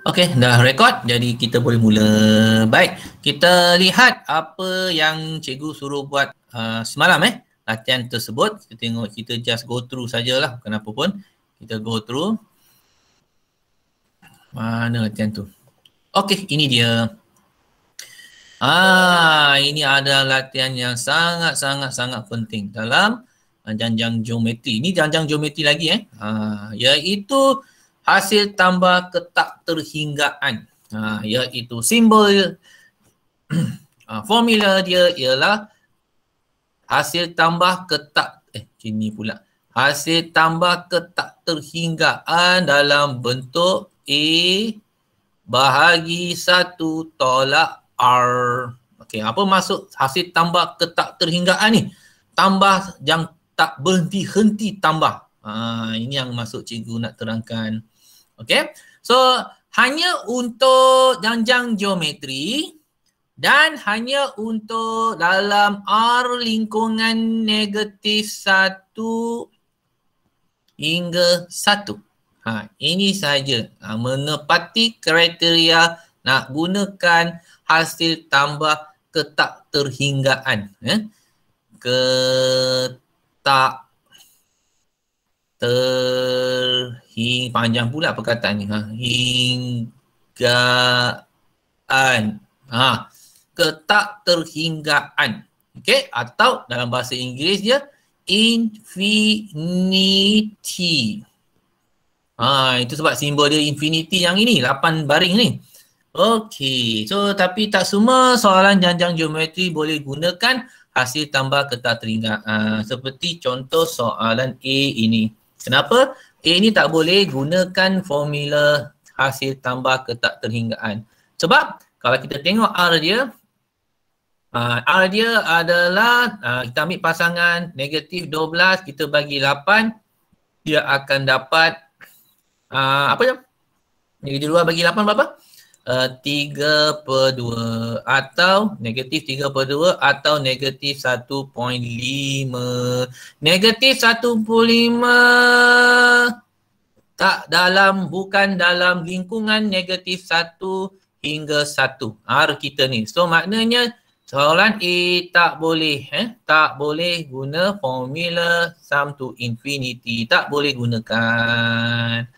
Okey, dah rekod. Jadi kita boleh mula. Baik, kita lihat apa yang cikgu suruh buat semalam latihan tersebut. Kita tengok, kita just go through sajalah. Kenapa pun. Kita go through. Mana latihan tu? Okey, ini dia. Ini ada latihan yang sangat penting dalam janjang geometri. Ini janjang geometri lagi iaitu hasil tambah ketak terhinggaan. Iaitu simbol formula dia ialah hasil tambah ketak hasil tambah ketak terhinggaan dalam bentuk A bahagi 1 tolak R. Okey, apa maksud hasil tambah ketak terhinggaan ni? Tambah yang tak berhenti-henti tambah. Ini yang maksud cikgu nak terangkan. Okey. So, hanya untuk janjang geometri dan hanya untuk dalam R lingkungan negatif 1 hingga 1. Ini saja menepati kriteria nak gunakan hasil tambah ketak terhinggaan. Ketak panjang pula perkataan ni. Hinggaan. Ketak terhinggaan. Okey, atau dalam bahasa Inggeris dia infinity. Itu sebab simbol dia infinity yang ini, 8 baring ni. Okey, so tapi tak semua soalan janjang geometri boleh gunakan hasil tambah ketak terhinggaan. Seperti contoh soalan A ini. Kenapa? A ini tak boleh gunakan formula hasil tambah ketak terhinggaan. Sebab kalau kita tengok R dia adalah kita ambil pasangan negatif 12, kita bagi 8, dia akan dapat negatif 2 bagi 8 berapa? 3/2 atau negatif 3/2 atau negatif 1.5. Negatif 1.5 bukan dalam lingkungan negatif 1 hingga 1 R kita ni. So maknanya soalan A tak boleh guna formula sum to infinity, tak boleh gunakan.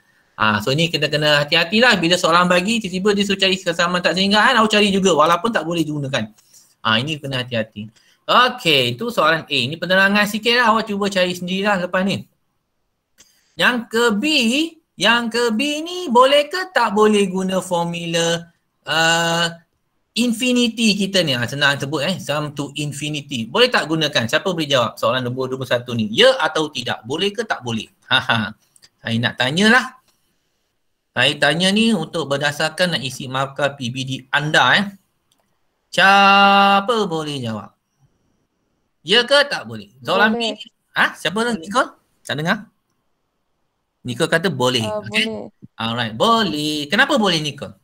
So ni kita kena hati-hatilah bila soalan bagi tiba-tiba dia suruh cari kesamaan tak sehinggaan, awak cari juga walaupun tak boleh digunakan. Ini kena hati-hati. Okey, itu soalan A. Ini penerangan sikit lah, awak cuba cari sendirilah lepas ni. Yang ke B ni boleh ke tak boleh guna formula infinity kita ni? Senang sebut sum to infinity. Boleh tak gunakan? Siapa boleh jawab soalan nombor 21 ni? Ya atau tidak? Boleh ke tak boleh? Saya nak tanyalah. Saya tanya ni untuk berdasarkan nak isi markah PBD anda. Siapa boleh jawab? Ya ke tak boleh? Soalan B ni. Siapa boleh. Nicole? Tak dengar? Nicole kata boleh. Okay? Boleh. Alright, boleh. Kenapa boleh Nicole?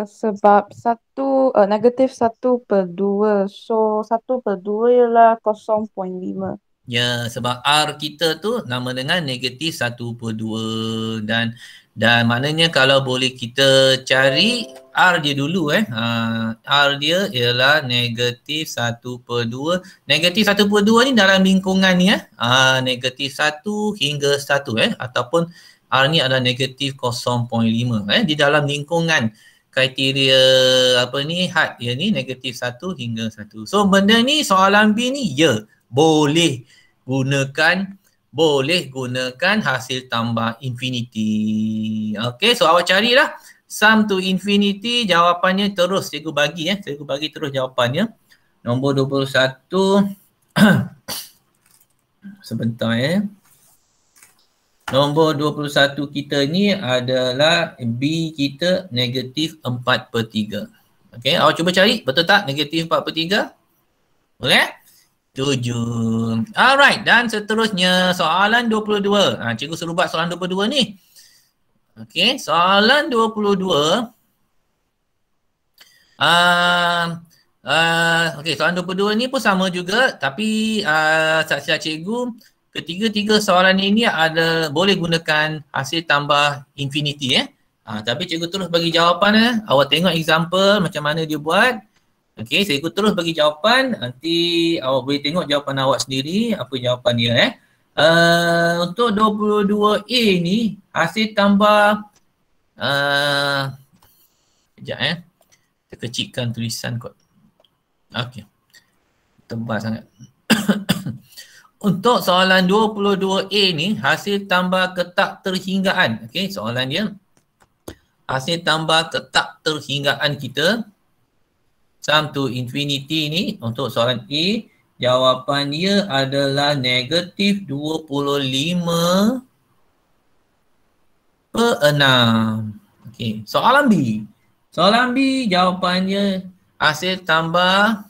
Sebab negatif 1/2. So 1/2 ialah 0.5. Ya, sebab R kita tu nama dengan negatif 1/2 dan maknanya kalau boleh kita cari R dia dulu R dia ialah negatif 1/2. Negatif 1/2 ni dalam lingkungan ni negatif 1 hingga 1 ataupun R ni adalah negatif 0.5 di dalam lingkungan kriteria had dia ni negatif 1 hingga 1. So benda ni soalan B ni boleh gunakan hasil tambah infinity. Okey, so awak carilah sum to infinity, jawapannya terus cikgu bagi terus jawapannya. Nombor 21 sebentar Nombor 21 kita ni adalah B kita negatif 4/3. Okey, awak cuba cari betul tak negatif 4/3? Boleh? 7. Alright, dan seterusnya soalan 22. Cikgu suruh buat soalan 22 ni. Okey, soalan 22. Okey, soalan 22 ni pun sama juga tapi saksian cikgu ketiga-tiga soalan ini ada boleh gunakan hasil tambah infinity tapi cikgu terus bagi jawapan awak tengok example macam mana dia buat. Okey, cikgu terus bagi jawapan, nanti awak boleh tengok jawapan awak sendiri apa jawapan dia untuk 22A ni hasil tambah sekejap kita kecilkan tulisan kot. Okey. Tebal sangat. Untuk soalan 22A ni hasil tambah ketak terhinggaan. Okey, soalan dia hasil tambah ketak terhinggaan kita sum to infinity ni untuk soalan A, jawapan dia adalah negatif 25/6. Okey, soalan B. Soalan B jawapannya hasil tambah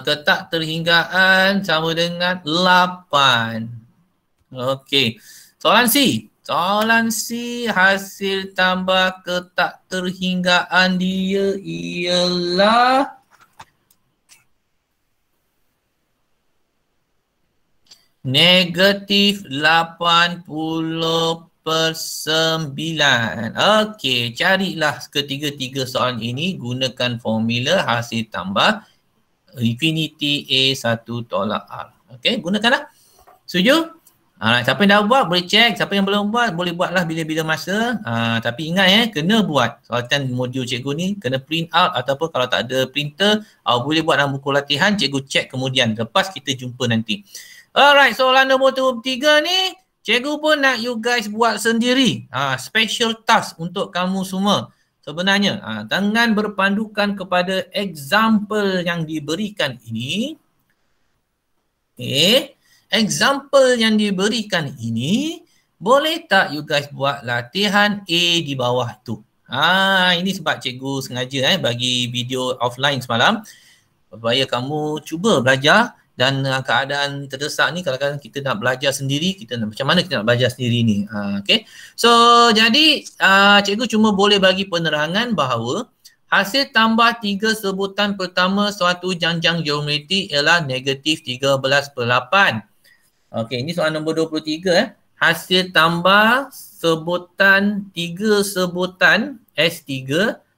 ketak terhinggaan sama dengan 8. Okey. Soalan C. Soalan C hasil tambah ketak terhinggaan dia ialah negatif 80/9. Okey, carilah ketiga-tiga soalan ini gunakan formula hasil tambah infinity A1 tolak R. Okey, gunakanlah. Setuju? Siapa yang dah buat boleh check, siapa yang belum buat boleh buatlah bila-bila masa. Tapi ingat kena buat soalan modul cikgu ni, kena print out ataupun kalau tak ada printer, boleh buat dalam buku latihan, cikgu check kemudian lepas kita jumpa nanti. Alright, soalan nombor 3 ni cikgu pun nak you guys buat sendiri. Special task untuk kamu semua. Sebenarnya dengan berpandukan kepada example yang diberikan ini. Example yang diberikan ini, boleh tak you guys buat latihan A di bawah tu? Ini sebab cikgu sengaja bagi video offline semalam supaya kamu cuba belajar dan keadaan terdesak ni kadang-kadang kita nak belajar sendiri, macam mana kita nak belajar sendiri ni. Okay. So jadi cikgu cuma boleh bagi penerangan bahawa hasil tambah 3 sebutan pertama suatu janjang geometri ialah negatif 13/8. Okey, ini soalan nombor 23. Hasil tambah sebutan 3 sebutan S3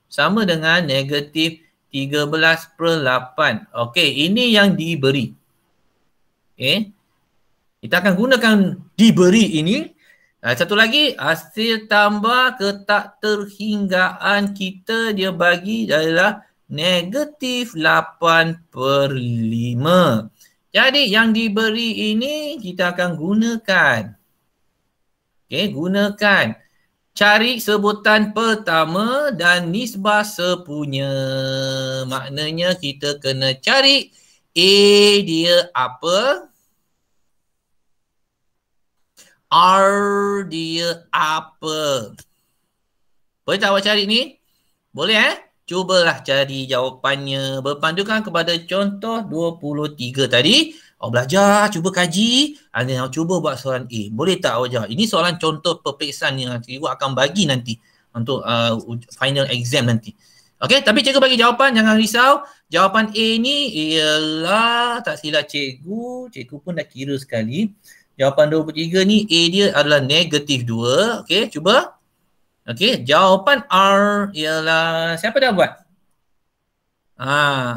sama dengan negatif 13/8. Okey, ini yang diberi. Okey. Kita akan gunakan diberi ini. Satu lagi, hasil tambah ketak terhinggaan kita dia bagi adalah negatif 8/5. Jadi yang diberi ini kita akan gunakan. Okey, gunakan. Cari sebutan pertama dan nisbah sepunya. Maknanya kita kena cari A dia apa? R dia apa? Boleh tak awak cari ni? Boleh Cubalah cari jawapannya berpandukan kepada contoh 23 tadi. Awak belajar, cuba kaji, awak cuba buat soalan A. Boleh tak awak jawab? Ini soalan contoh peperiksaan yang cikgu akan bagi nanti untuk final exam nanti. Okey, tapi cikgu bagi jawapan, jangan risau. Jawapan A ni ialah, tak silap cikgu pun dah kira sekali. Jawapan 23 ni A dia adalah negatif 2. Okey, cuba. Okey, jawapan R ialah, siapa dah buat?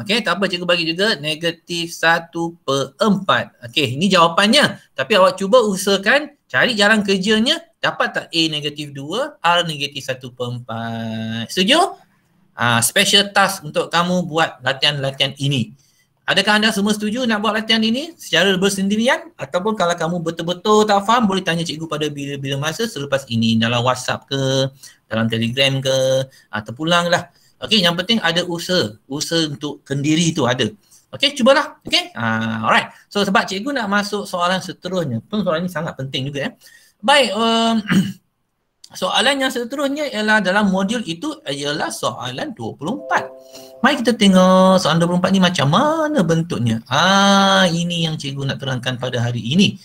Okey, tak apa cikgu bagi juga negatif 1/4. Okey, ini jawapannya. Tapi awak cuba usahakan cari jalan kerjanya, dapat tak A negatif 2, R negatif 1/4. Setuju? Special task untuk kamu buat latihan-latihan ini. Adakah anda semua setuju nak buat latihan ini secara bersendirian? Ataupun kalau kamu betul-betul tak faham, boleh tanya cikgu pada bila-bila masa selepas ini dalam WhatsApp ke, dalam Telegram ke, terpulanglah. Okey, yang penting ada usaha untuk kendiri tu ada. Okey, cubalah. Okey, alright. So sebab cikgu nak masuk soalan seterusnya. Soalan ini sangat penting juga Baik, soalan yang seterusnya ialah dalam modul itu ialah soalan 24. Mari kita tengok soalan 24 ni macam mana bentuknya. Ini yang cikgu nak terangkan pada hari ini.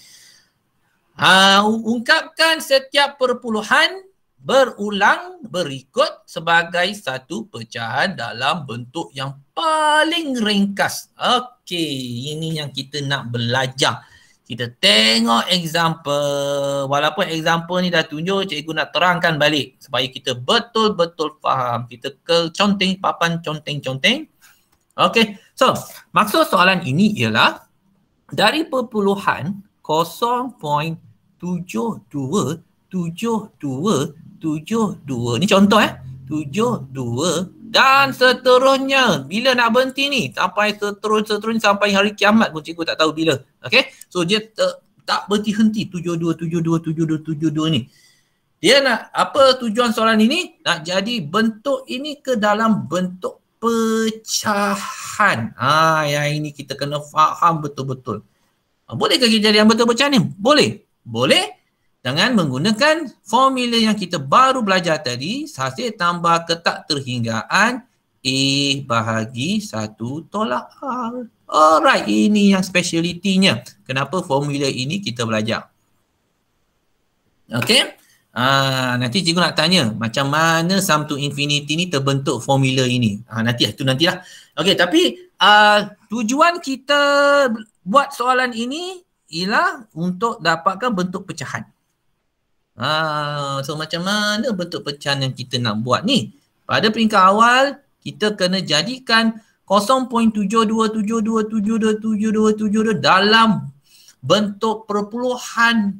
Ungkapkan setiap perpuluhan berulang berikut sebagai satu pecahan dalam bentuk yang paling ringkas. Okey, ini yang kita nak belajar. Kita tengok example. Walaupun example ni dah tunjuk, cikgu nak terangkan balik supaya kita betul-betul faham. Kita ke conteng, papan conteng-conteng. Okay, so maksud soalan ini ialah dari perpuluhan 0.727272, ni contoh 72 dan seterusnya. Bila nak berhenti ni? Sampai seterusnya sampai hari kiamat pun cikgu tak tahu bila. Okay, so dia tak berhenti 72 ni. Dia nak apa tujuan soalan ini? Nak jadi bentuk ini ke dalam bentuk pecahan. Yang ini kita kena faham betul-betul. Bolehkah kita jadi yang betul pecahan ni? Boleh. Boleh. Dengan menggunakan formula yang kita baru belajar tadi, hasil tambah ketak terhinggaan A bahagi 1 tolak R. Alright, ini yang speciality-nya. Kenapa formula ini kita belajar. Okay. Nanti cikgu nak tanya macam mana sum to infinity ni terbentuk formula ini. Nantilah. Okay, tapi tujuan kita buat soalan ini ialah untuk dapatkan bentuk pecahan. So macam mana bentuk pecahan yang kita nak buat ni? Pada peringkat awal, kita kena jadikan 0.72727272 dalam bentuk perpuluhan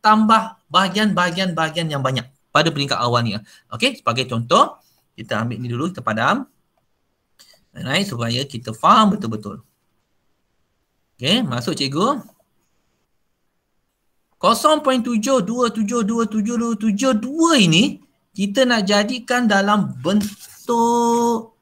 tambah bahagian-bahagian yang banyak pada peringkat awal ni. Okey, sebagai contoh, kita ambil ni dulu, kita padam. Alright, supaya kita faham betul-betul. Okey, masuk cikgu. 0.72727272 ini kita nak jadikan dalam bentuk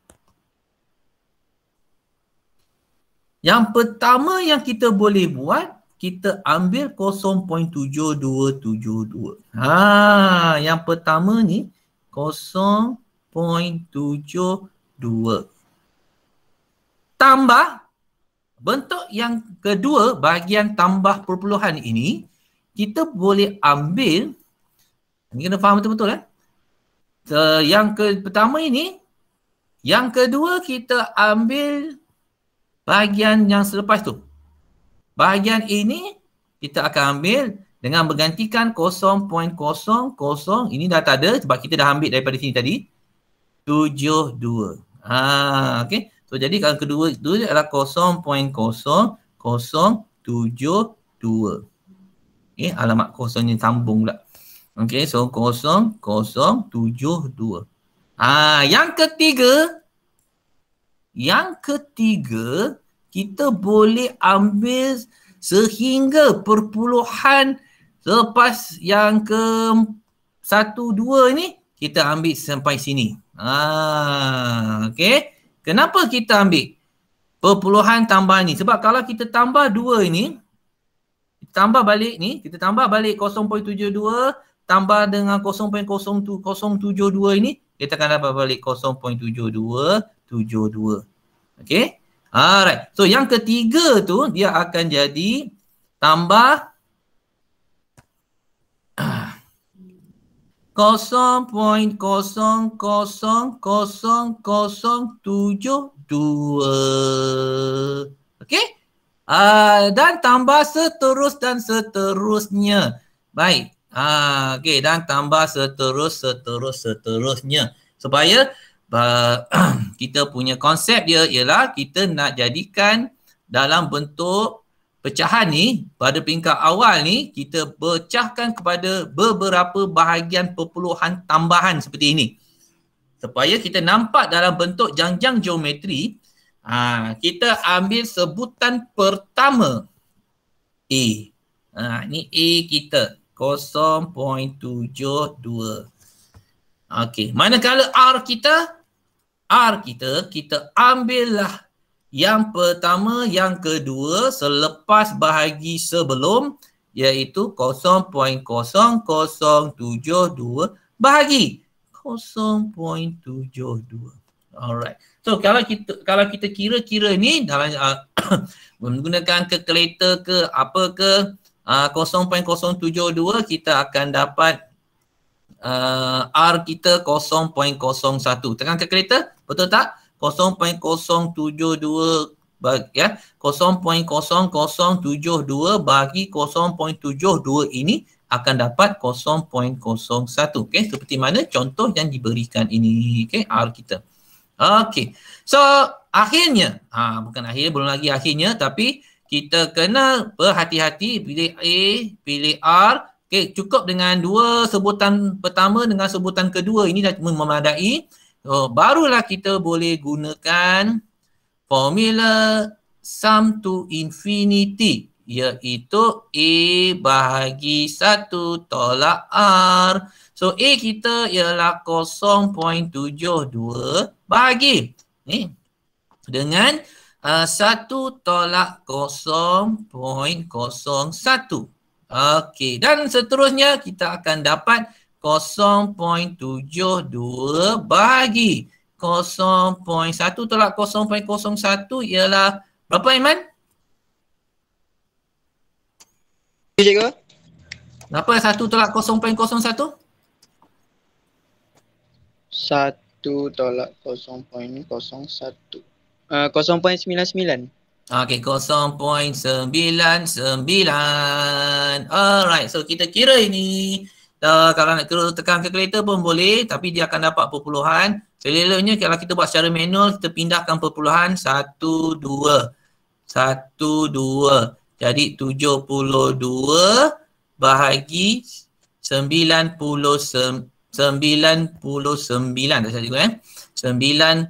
yang pertama yang kita boleh buat, kita ambil 0.7272. Yang pertama ni 0.72. Tambah bentuk yang kedua, bahagian tambah perpuluhan ini, kita boleh ambil, ini kena faham betul-betul yang pertama ini, yang kedua kita ambil bahagian yang selepas tu. Bahagian ini kita akan ambil dengan bergantikan 0.00, ini dah tak ada sebab kita dah ambil daripada sini tadi, 72. Okay. So jadi kalau kedua itu adalah 0.0072. Okay, alamat kosongnya sambung pula. Okay, so 0072. Yang ketiga, kita boleh ambil sehingga perpuluhan lepas yang ke 1, 2 ni, kita ambil sampai sini. Okay. Kenapa kita ambil perpuluhan tambah ni? Sebab kalau kita tambah 2 ini, kita tambah balik ni, kita tambah balik 0.72 tambah dengan 0.072 ini, kita akan dapat balik 0.7272. Okay. Alright. So yang ketiga tu dia akan jadi tambah 0.000072. Okay. Dan tambah seterusnya. Baik. Okay, dan tambah seterusnya. Supaya kita punya konsep dia ialah kita nak jadikan dalam bentuk pecahan ni, pada peringkat awal ni, kita pecahkan kepada beberapa bahagian perpuluhan tambahan seperti ini. Supaya kita nampak dalam bentuk jangjang geometri, kita ambil sebutan pertama A. Ni A kita 0.72. Okey, manakala R kita kita ambillah yang pertama, yang kedua selepas bahagi sebelum, iaitu 0.0072 bahagi 0.72. Alright. So kalau kita kira-kira ni dalam menggunakan kalkulator ke apa ke 0.072, kita akan dapat R kita 0.01. Tekan kalkulator, betul tak? 0.072 ya, 0.0072 bagi 0.72 ini akan dapat 0.01. Okey, seperti mana contoh yang diberikan ini. Okey, R kita. Okey. So, akhirnya, bukan akhirnya, belum lagi akhirnya, tapi kita kena berhati-hati pilih A, pilih R. Okey, cukup dengan dua sebutan pertama dengan sebutan kedua ini dah memadai. So, barulah kita boleh gunakan formula sum to infinity, iaitu A bahagi 1 tolak R. So A kita ialah 0.72 bahagi ni dengan 1 tolak 0.01. Okey, dan seterusnya kita akan dapat 0.72 bahagi 0.1 tolak 0.01 ialah berapa, Iman? Cikgu? Berapa 1 tolak 0.01? 1 tolak 0.01. 0.99. Okey, 0.99. Alright, so kita kira ini. Kalau nak kira tekan kalkulator pun boleh, tapi dia akan dapat perpuluhan. Seleloknya kalau kita buat secara manual, kita pindahkan perpuluhan 1, 2. 1, 2. Jadi 72 bahagi 99. Tak salah juga 99.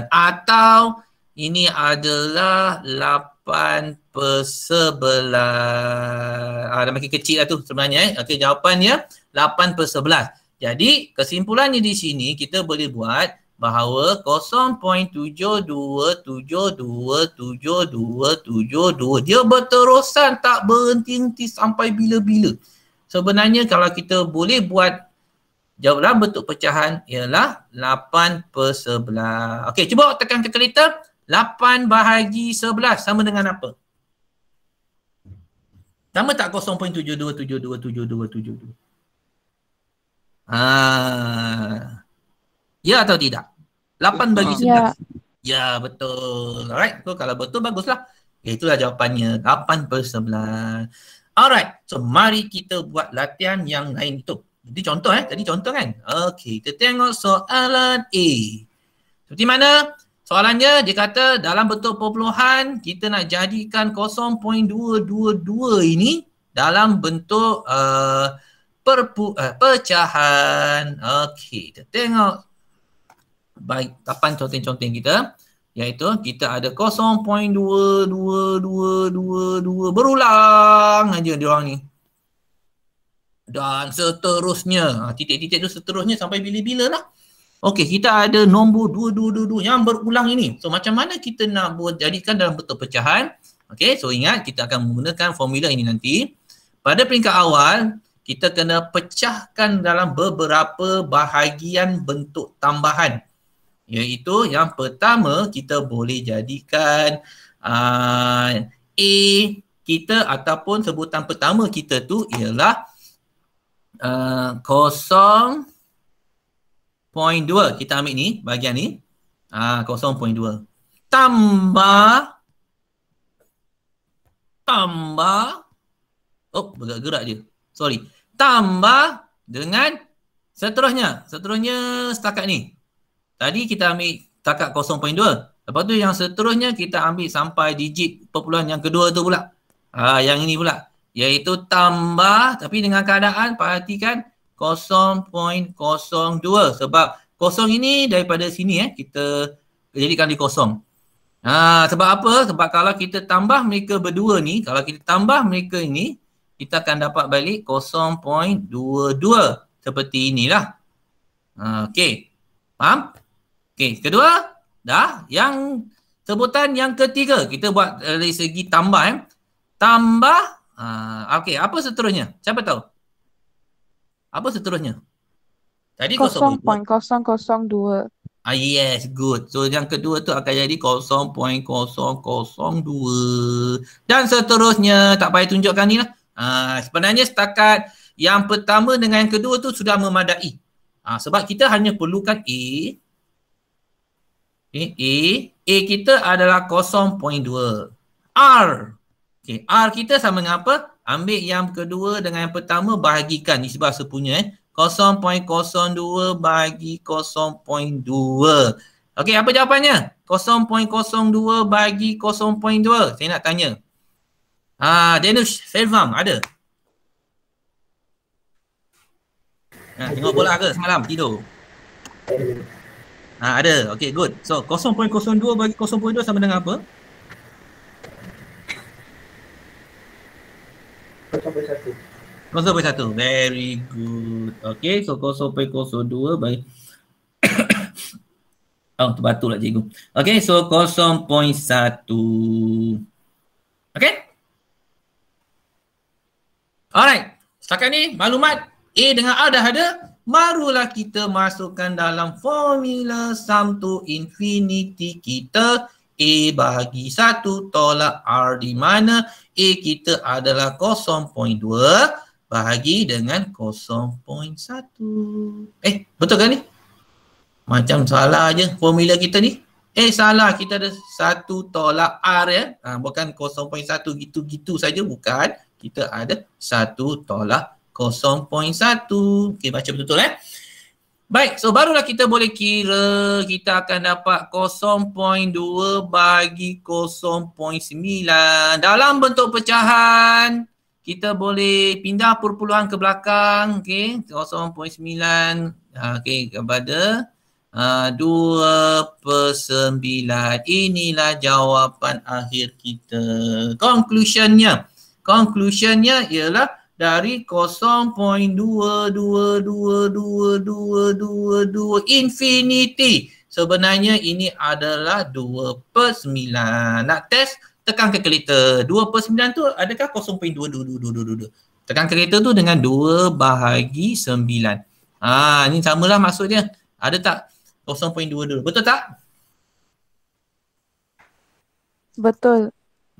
Atau ini adalah 8/11. Dah makin kecil lah tu sebenarnya. Okey, jawapannya 8/11. Jadi kesimpulannya di sini kita boleh buat bahawa 0.72727272 dia berterusan, tak berhenti-henti sampai bila-bila. Sebenarnya kalau kita boleh buat dalam bentuk pecahan ialah 8/11. Okey, cuba tekan kalkulator. 8 bahagi 11 sama dengan apa? Sama tak 0.72727272? Ya atau tidak? 8 bagi 11. Ya, betul. Alright, so kalau betul baguslah. Itulah jawapannya, 8/11. Alright, so mari kita buat latihan yang lain itu. Jadi contoh tadi contoh kan. Okey, kita tengok soalan A. Seperti mana? Soalannya dia kata dalam bentuk perpuluhan kita nak jadikan 0.222 ini dalam bentuk pecahan. Okey, kita tengok. Baik, kapan contoh-contoh kita? Iaitu kita ada 0.2222 berulang aja diorang ni. Dan seterusnya. Titik-titik tu seterusnya sampai bila-bila lah. Okey, kita ada nombor 2222 yang berulang ini. So macam mana kita nak buat jadikan dalam bentuk pecahan? Okey, so ingat kita akan menggunakan formula ini nanti. Pada peringkat awal, kita kena pecahkan dalam beberapa bahagian bentuk tambahan. Iaitu yang pertama kita boleh jadikan A kita ataupun sebutan pertama kita tu ialah 0.2. Kita ambil ni, bahagian ni. 0.2. Tambah. Oh, bergerak-gerak dia. Sorry. Tambah dengan seterusnya. Seterusnya setakat ni. Tadi kita ambil setakat 0.2. Lepas tu yang seterusnya kita ambil sampai digit perpuluhan yang kedua tu pula. Yang ini pula. Iaitu tambah, tapi dengan keadaan perhatikan 0.02. Sebab kosong ini daripada sini kita jadikan di kosong. Sebab apa? Sebab kalau kita tambah mereka berdua ni, kalau kita tambah mereka ini, kita akan dapat balik 0.22. Seperti inilah. Okey. Faham? Okey, kedua, dah. Yang sebutan yang ketiga, kita buat dari segi tambah. Tambah, okey, apa seterusnya? Siapa tahu? Apa seterusnya? Tadi 0.002. Yes, good. So yang kedua tu akan jadi 0.002. Dan seterusnya, tak payah tunjukkan ni lah. Sebenarnya setakat yang pertama dengan yang kedua tu sudah memadai. Sebab kita hanya perlukan A. Okay, A kita adalah 0.2. R. Okay, R kita sama dengan apa? Ambil yang kedua dengan yang pertama bahagikan nisbah sepunya 0.02 bagi 0.2. Okey, apa jawapannya? 0.02 bagi 0.2. Saya nak tanya. Denush, Selvam ada? Tengok bola ke semalam tidur? Ada. Okey, good. So 0.02 bagi 0.2 sama dengan apa? 0.1. Very good. Okay, so 0.02 bagi terbatuk lah cikgu. Okay, so 0.1. Okay. Alright. Setakat ni maklumat A dengan A dah ada. Barulah kita masukkan dalam formula sum to infinity kita. A bagi 1 tolak R di mana A kita adalah 0.2 bahagi dengan 0.1. Betul kan ni? Macam salah je formula kita ni. Salah. Kita ada 1 tolak R ya. Bukan 0.1 gitu-gitu saja. Bukan. Kita ada 1 tolak 0.1. Okey, baca betul-betul Baik, so barulah kita boleh kira. Kita akan dapat 0.2 bagi 0.9. Dalam bentuk pecahan, kita boleh pindah perpuluhan ke belakang. Okey, 0.9. Okey, kepada 2/9. Inilah jawapan akhir kita. Conclusionnya ialah dari 0.2222222 infinity. Sebenarnya ini adalah 2/9. Nak test, tekan kalkulator. 2/9 tu adakah 0.22222? Tekan kalkulator tu dengan 2 bahagi 9. Ini samalah maksudnya. Ada tak 0.22? Betul tak? Betul.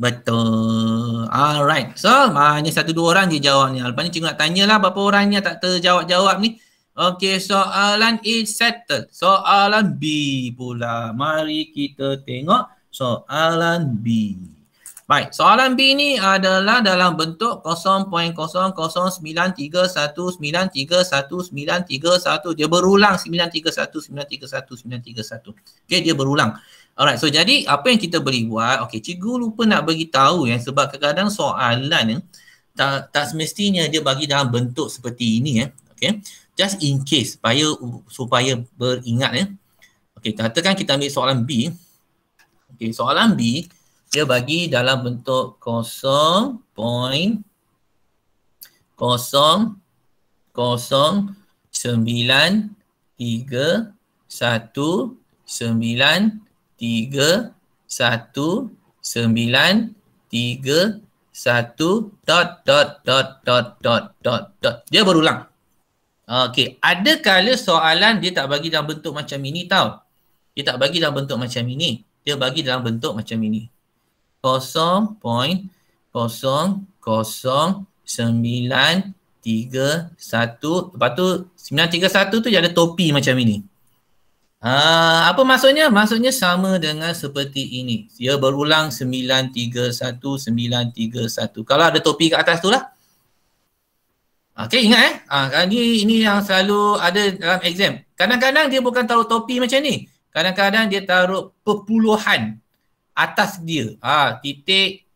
Betul. Alright. So, hanya 1-2 orang je jawabnya. Lepas ni cikgu nak tanyalah berapa orangnya tak terjawab-jawab ni. Okey, soalan A settled. Soalan B pula. Mari kita tengok soalan B. Baik, soalan B ni adalah dalam bentuk 0.00931931931. Dia berulang 931. Okey, dia berulang. Alright, so jadi apa yang kita boleh buat, cikgu lupa nak bagi tahu sebab kadang-kadang soalan tak semestinya dia bagi dalam bentuk seperti ini just in case supaya beringat katakan kita ambil soalan B. Soalan B dia bagi dalam bentuk 0.931931931 ... Dia berulang. Ada kala soalan dia tak bagi dalam bentuk macam ini tau. Dia tak bagi dalam bentuk macam ini. Dia bagi dalam bentuk macam ini. 0.00931. Lepas tu 931 tu dia ada topi macam ini. Apa maksudnya? Maksudnya sama dengan seperti ini. Dia berulang 931. Kalau ada topi kat atas tu lah. Ingat ini yang selalu ada dalam exam. Kadang-kadang dia bukan taruh topi macam ni. Kadang-kadang dia taruh perpuluhan atas dia. Titik.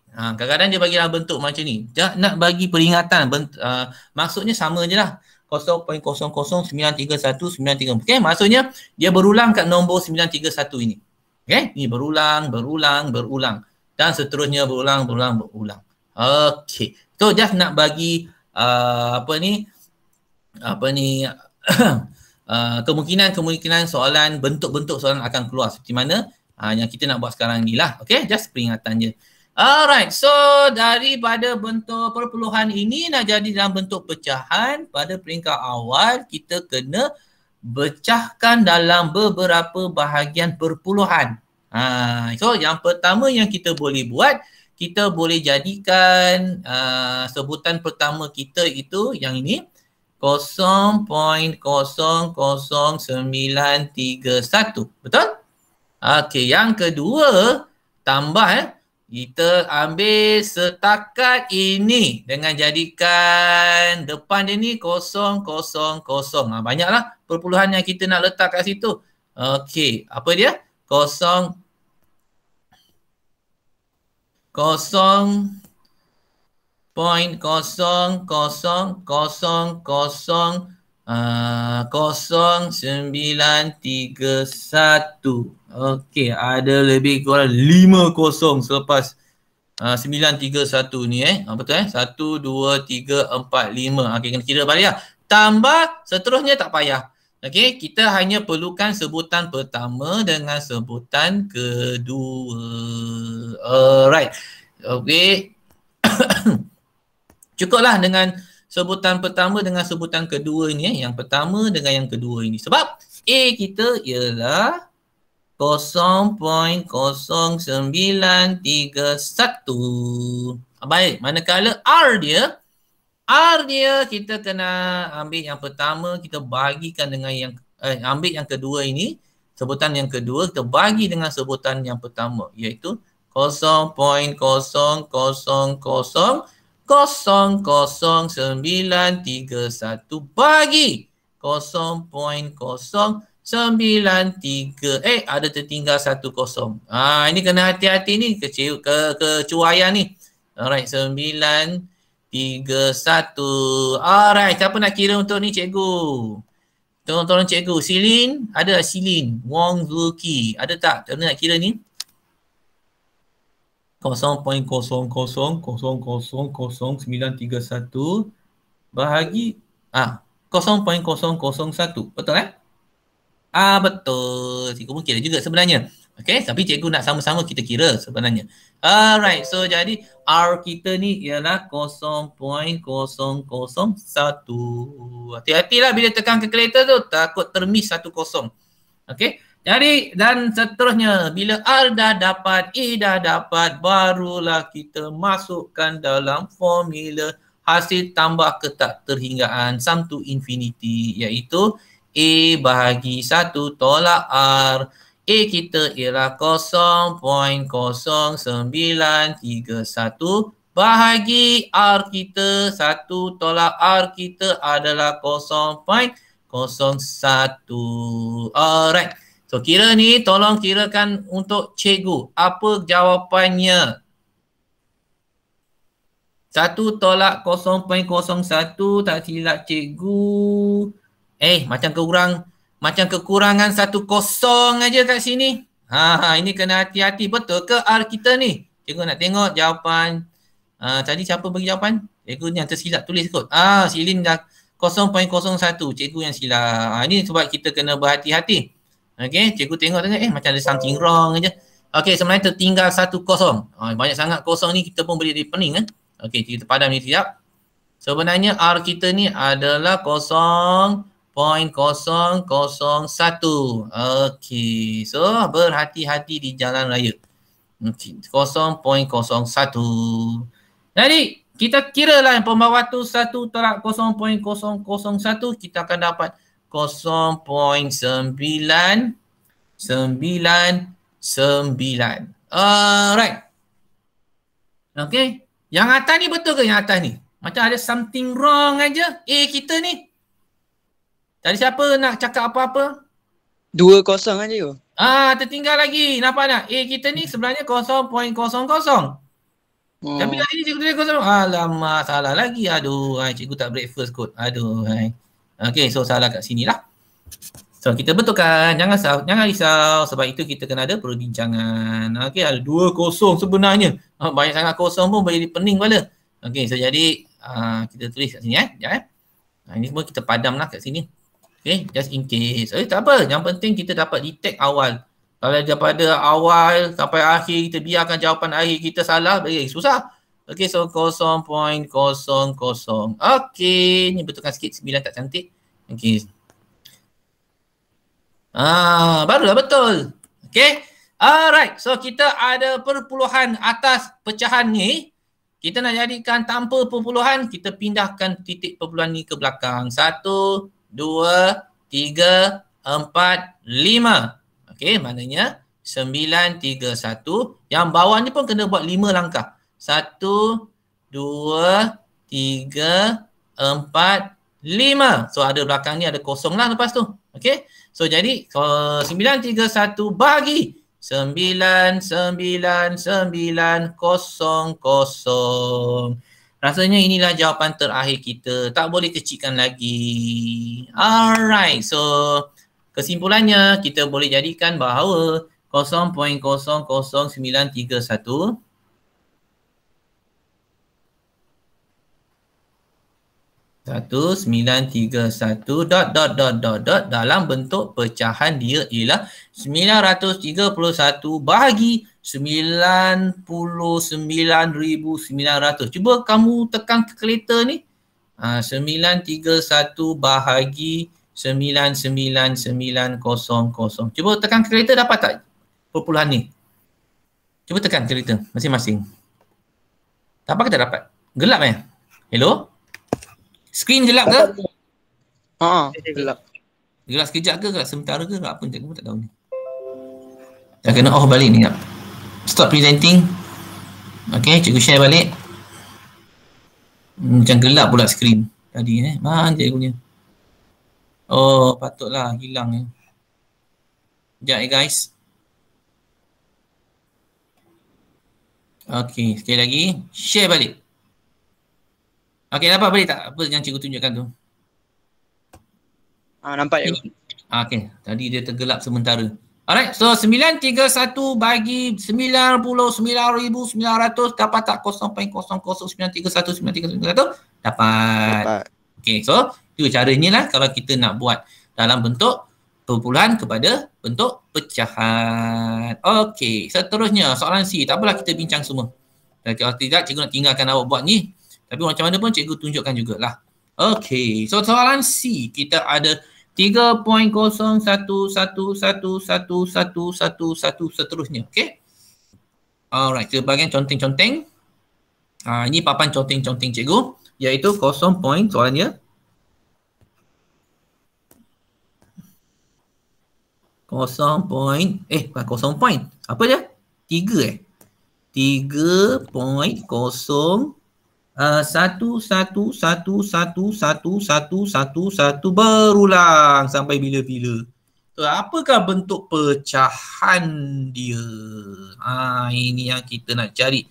Kadang-kadang dia bagi dalam bentuk macam ni. Nak bagi peringatan. Maksudnya sama je lah. 0.0093193. Maksudnya dia berulang kat nombor 931 ini. Ni berulang. Dan seterusnya berulang. So just nak bagi kemungkinan soalan, bentuk-bentuk soalan akan keluar seperti mana yang kita nak buat sekarang ni lah. Just peringatan je. Alright, so daripada bentuk perpuluhan ini nak jadi dalam bentuk pecahan, pada peringkat awal kita kena pecahkan dalam beberapa bahagian perpuluhan. So yang pertama yang kita boleh buat, kita boleh jadikan sebutan pertama kita itu yang ini 0.00931. Betul? Okey, yang kedua tambah kita ambil setakat ini dengan jadikan depan dia ni 000. Banyaklah perpuluhan yang kita nak letak kat situ. Okey, apa dia? 0 0.0000931. Okey, ada lebih kurang 5 kosong selepas 931 ni betul 1, 2, 3, 4, 5. Okey, kena kira balik lah. Tambah seterusnya tak payah. Okey, kita hanya perlukan sebutan pertama dengan sebutan kedua. Alright. Okey. Cukuplah dengan sebutan pertama dengan sebutan kedua ini. Yang pertama dengan yang kedua ini. Sebab A kita ialah 0.0931. Baik, manakala R dia kita kena ambil yang pertama, kita bagikan dengan yang ambil yang kedua ini, sebutan yang kedua kita bagi dengan sebutan yang pertama, iaitu 0.0000931 bagi 0.093. Ada tertinggal 1 kosong. Ini kena hati-hati ni kecuaian ni. Alright, 931. Alright, siapa nak kira untuk ni cikgu? Tolong cikgu. Silin, ada Silin? Wong Zulki, ada tak? Siapa nak kira ni? 0.0000931 bahagi 0.001. Betul betul. Cikgu pun kira juga sebenarnya. Okey, tapi cikgu nak sama-sama kita kira sebenarnya. Alright, so jadi R kita ni ialah 0.001. Hati-hatilah bila tekan kalkulator tu, takut termiss 1 kosong. Okey, jadi dan seterusnya bila R dah dapat, A dah dapat, barulah kita masukkan dalam formula hasil tambah ketak terhinggaan sum to infinity, iaitu A bahagi 1 tolak R. A kita ialah 0.0931 bahagi R kita, 1 tolak R kita adalah 0.01. Alright. So kira ni tolong kirakan untuk cikgu. Apa jawapannya? 1 tolak 0.01 tak silap cikgu. Macam kekurangan 1 kosong aja kat sini. Ini kena hati-hati. Betul ke R kita ni? Cikgu nak tengok jawapan. Tadi siapa bagi jawapan? Cikgu yang tersilap tulis kot. Silin dah 0.01. Cikgu yang silap. Ini sebab kita kena berhati-hati. Okey, cikgu tengok macam ada something wrong aja. Okey, sebenarnya tertinggal 1 kosong. Banyak sangat kosong ni kita pun boleh pening Okey, kita padam ni siap. Sebenarnya R kita ni adalah 0.001. Okey, so berhati-hati di jalan raya. 0.01. Jadi kita kiralah pembawa tu 1 tolak 0.001, kita akan dapat 0.999. Alright. Okey, yang atas ni betul ke yang atas ni? Macam ada something wrong aja A kita ni. Tadi siapa nak cakap apa-apa? 2 kosong aja yo. Tertinggal lagi. Nampak tak? A kita ni sebenarnya 0.00. Tapi hari ni cikgu tulis kosong. Alamak, salah lagi. Aduh, cikgu tak breakfast kot. Aduh. Okey, so salah kat sini lah. So kita betulkan. Jangan risau. Sebab itu kita kena ada perbincangan. Okey, ada 2 kosong sebenarnya. Banyak sangat kosong pun boleh pening kepala. Okey, so jadi kita tulis kat sini ini semua kita padam lah kat sini. Okay, just in case. Tak apa. Yang penting kita dapat detect awal. Kalau daripada awal sampai akhir kita biarkan jawapan akhir kita salah, susah. Okay, so 0.00. Okay, ni betulkan sikit 9 tak cantik. Okay. Barulah betul. Okay. Alright, so kita ada perpuluhan atas pecahan ni. kita nak jadikan tanpa perpuluhan, kita pindahkan titik perpuluhan ni ke belakang. 1, 2, 3, 4, 5. Okey, maknanya 9, 3, 1. Yang bawah ni pun kena buat 5 langkah. 1, 2, 3, 4, 5. So ada belakang ni ada kosong lah lepas tu. Okey. So jadi 9, 3, 1 bagi 9, 9, 9, 0, 0. Rasanya inilah jawapan terakhir kita. Tak boleh kecilkan lagi. Alright. So kesimpulannya kita boleh jadikan bahawa 0.00931 1931 dalam bentuk pecahan dia ialah 931 bahagi 99,900. Cuba kamu tekan kalkulator ni. 931 bahagi 999,000. Cuba tekan kalkulator, dapat tak perpuluhan ni? Cuba tekan kalkulator masing-masing. Dapat ke tak dapat? Gelap Hello? Skrin gelap ke? Gelap. Gelap sekejap ke? Gelap sementara ke? Gelap apa? Cikgu pun tak tahu ni. Dah kena off balik ni. Stop presenting. Okay, cikgu share balik. Macam gelap pula skrin tadi Mana cikgunya? Oh, patutlah hilang ni. Sekejap guys. Okay, sekali lagi. Share balik. Okey, dapat balik tak apa yang cikgu tunjukkan tu? Nampak je. Okey, tadi dia tergelap sementara. Alright, so 931 bagi 99,900 dapat tak 0.00931 dapat. Okey, so itu caranya lah kalau kita nak buat dalam bentuk perpuluhan kepada bentuk pecahan. Okey, seterusnya soalan C. Tak apalah kita bincang semua. Dan kalau tidak, cikgu nak tinggalkan awak buat ni. Tapi macam mana pun cikgu tunjukkan jugalah. Okey, so soalan C kita ada 3.011111111 seterusnya. Okey. Alright, ke bahagian conteng-conteng. Ini papan conteng-conteng cikgu, iaitu 0 point soalannya. 0 point, bukan 0 point. Apa dia? 3 3.0 1 berulang sampai bila-bila. So, apakah bentuk pecahan dia? Ini yang kita nak cari.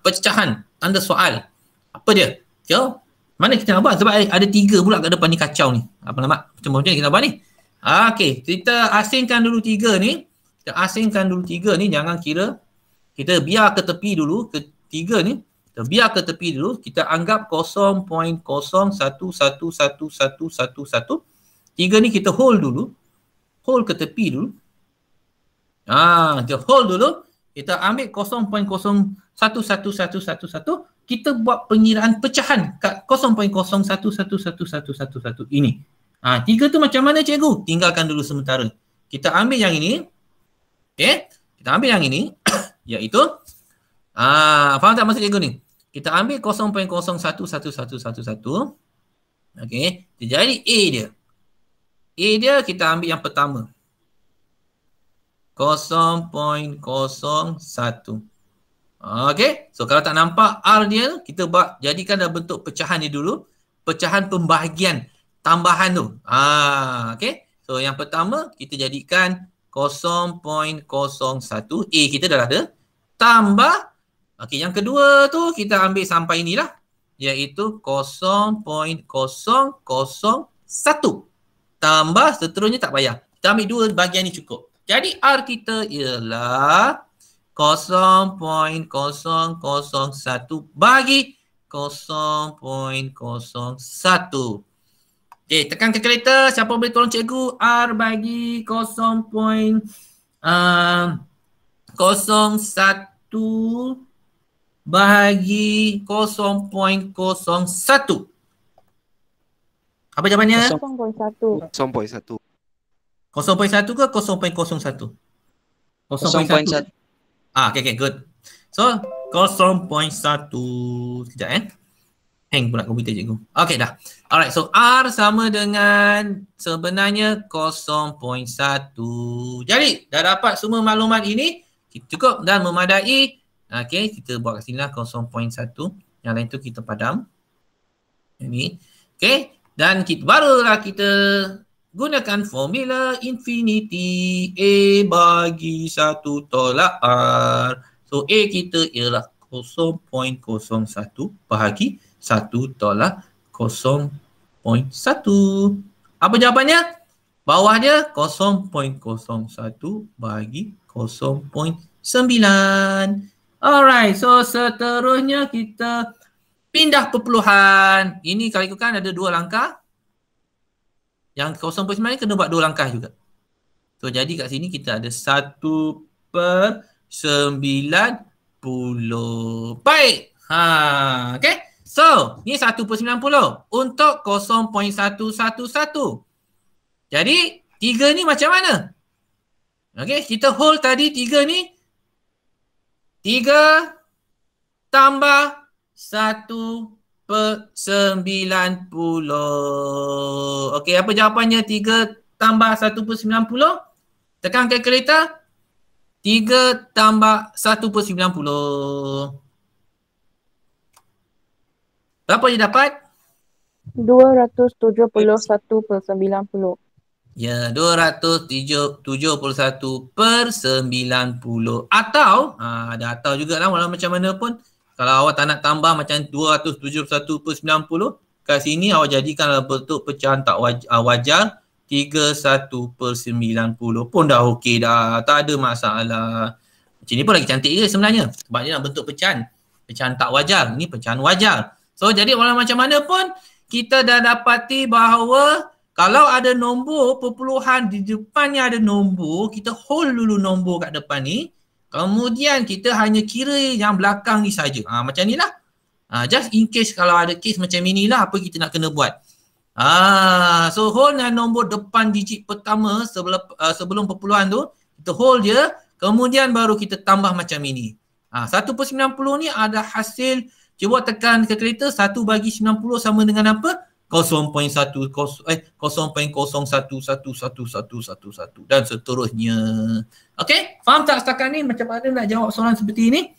Pecahan, tanda soal. Apa dia? So, mana kita nak buat? Sebab ada 3 pula kat depan ni, kacau ni. Apa nama? Macam mana kita buat ni? Okey, kita asingkan dulu 3 ni. Kita asingkan dulu 3 ni, jangan kira. Kita biar ke tepi dulu, ke 3 ni. Kita biar ke tepi dulu, kita anggap 0.0111111. 3 ni kita hold dulu. Hold ke tepi dulu. Kita hold dulu. Kita ambil 0.0111111. Kita buat pengiraan pecahan kat 0.0111111 ini. 3 tu macam mana cikgu? Tinggalkan dulu sementara. Kita ambil yang ini. Okay. Kita ambil yang ini. Iaitu. Faham tak maksud cikgu ni? Kita ambil 0.0111111. Okey, jadi A dia. A dia kita ambil yang pertama. 0.01. Okey, so kalau tak nampak R dia, kita buat jadikan dalam bentuk pecahan ni dulu. Pecahan pembahagian tambahan tu. Okey, so yang pertama kita jadikan 0.01. A kita dah ada. Tambah. Okey, yang kedua tu kita ambil sampai inilah, iaitu 0.001. Tambah seterusnya tak payah. Kita ambil 2 bahagian ni cukup. Jadi R kita ialah 0.001 bagi 0.01. Okey, tekan kalkulator. Siapa boleh tolong cikgu? R bagi 0.01 bagi 0.01. Apa jawapannya? 0.1. 0.1. 0.1 ke 0.01? 0.1. Okay, good. So, 0.1. Sekejap hang pula komputer cikgu. Okey dah. Alright, so R sama dengan sebenarnya 0.1. Jadi dah dapat semua maklumat ini, cukup dan memadai. Okey, kita buat kat sini lah 0.1. Yang lain tu kita padam. Ini. Okey, dan barulah kita gunakan formula infinity A bagi 1 tolak R. So A kita ialah 0.01 bahagi 1 tolak 0.1. Apa jawapannya? Bawah dia 0.01 bahagi 0.9. Alright, so seterusnya kita pindah perpuluhan. Ini kalau ikutkan ada 2 langkah. Yang 0.9 kena buat 2 langkah juga. So jadi kat sini kita ada 1/90. Baik. Okay. So, ni 1/90 untuk 0.111. Jadi, 3 ni macam mana? Okay, kita hold tadi 3 ni. 3 tambah 1/90. Okay, apa jawapannya 3 tambah 1/90? Tekan kalkulator. 3 tambah 1/90. Berapa dia dapat? 271/90. Ya, 271/90. Atau, ada atau jugalah walau macam mana pun. Kalau awak tak nak tambah macam 271/90, kat sini awak jadikan bentuk pecahan tak wajar 31/90 pun dah okey dah. Tak ada masalah. Macam ni pun lagi cantik je sebenarnya. Sebab dia nak bentuk pecahan. Pecahan tak wajar. Ni pecahan wajar. So jadi walau macam mana pun kita dah dapati bahawa kalau ada nombor perpuluhan di depannya ada nombor, kita hold dulu nombor kat depan ni. Kemudian kita hanya kira yang belakang ni saja. Macam ni lah. Just in case kalau ada case macam ni lah apa kita nak kena buat. So hold dengan nombor depan digit pertama sebelum perpuluhan tu, kita hold dia, kemudian baru kita tambah macam ini. 1/90 ni ada hasil. Cuba tekan kalkulator, 1 bagi 90 sama dengan apa? 0.01111111 dan seterusnya. Okey, faham tak setakat ni macam mana nak jawab soalan seperti ini?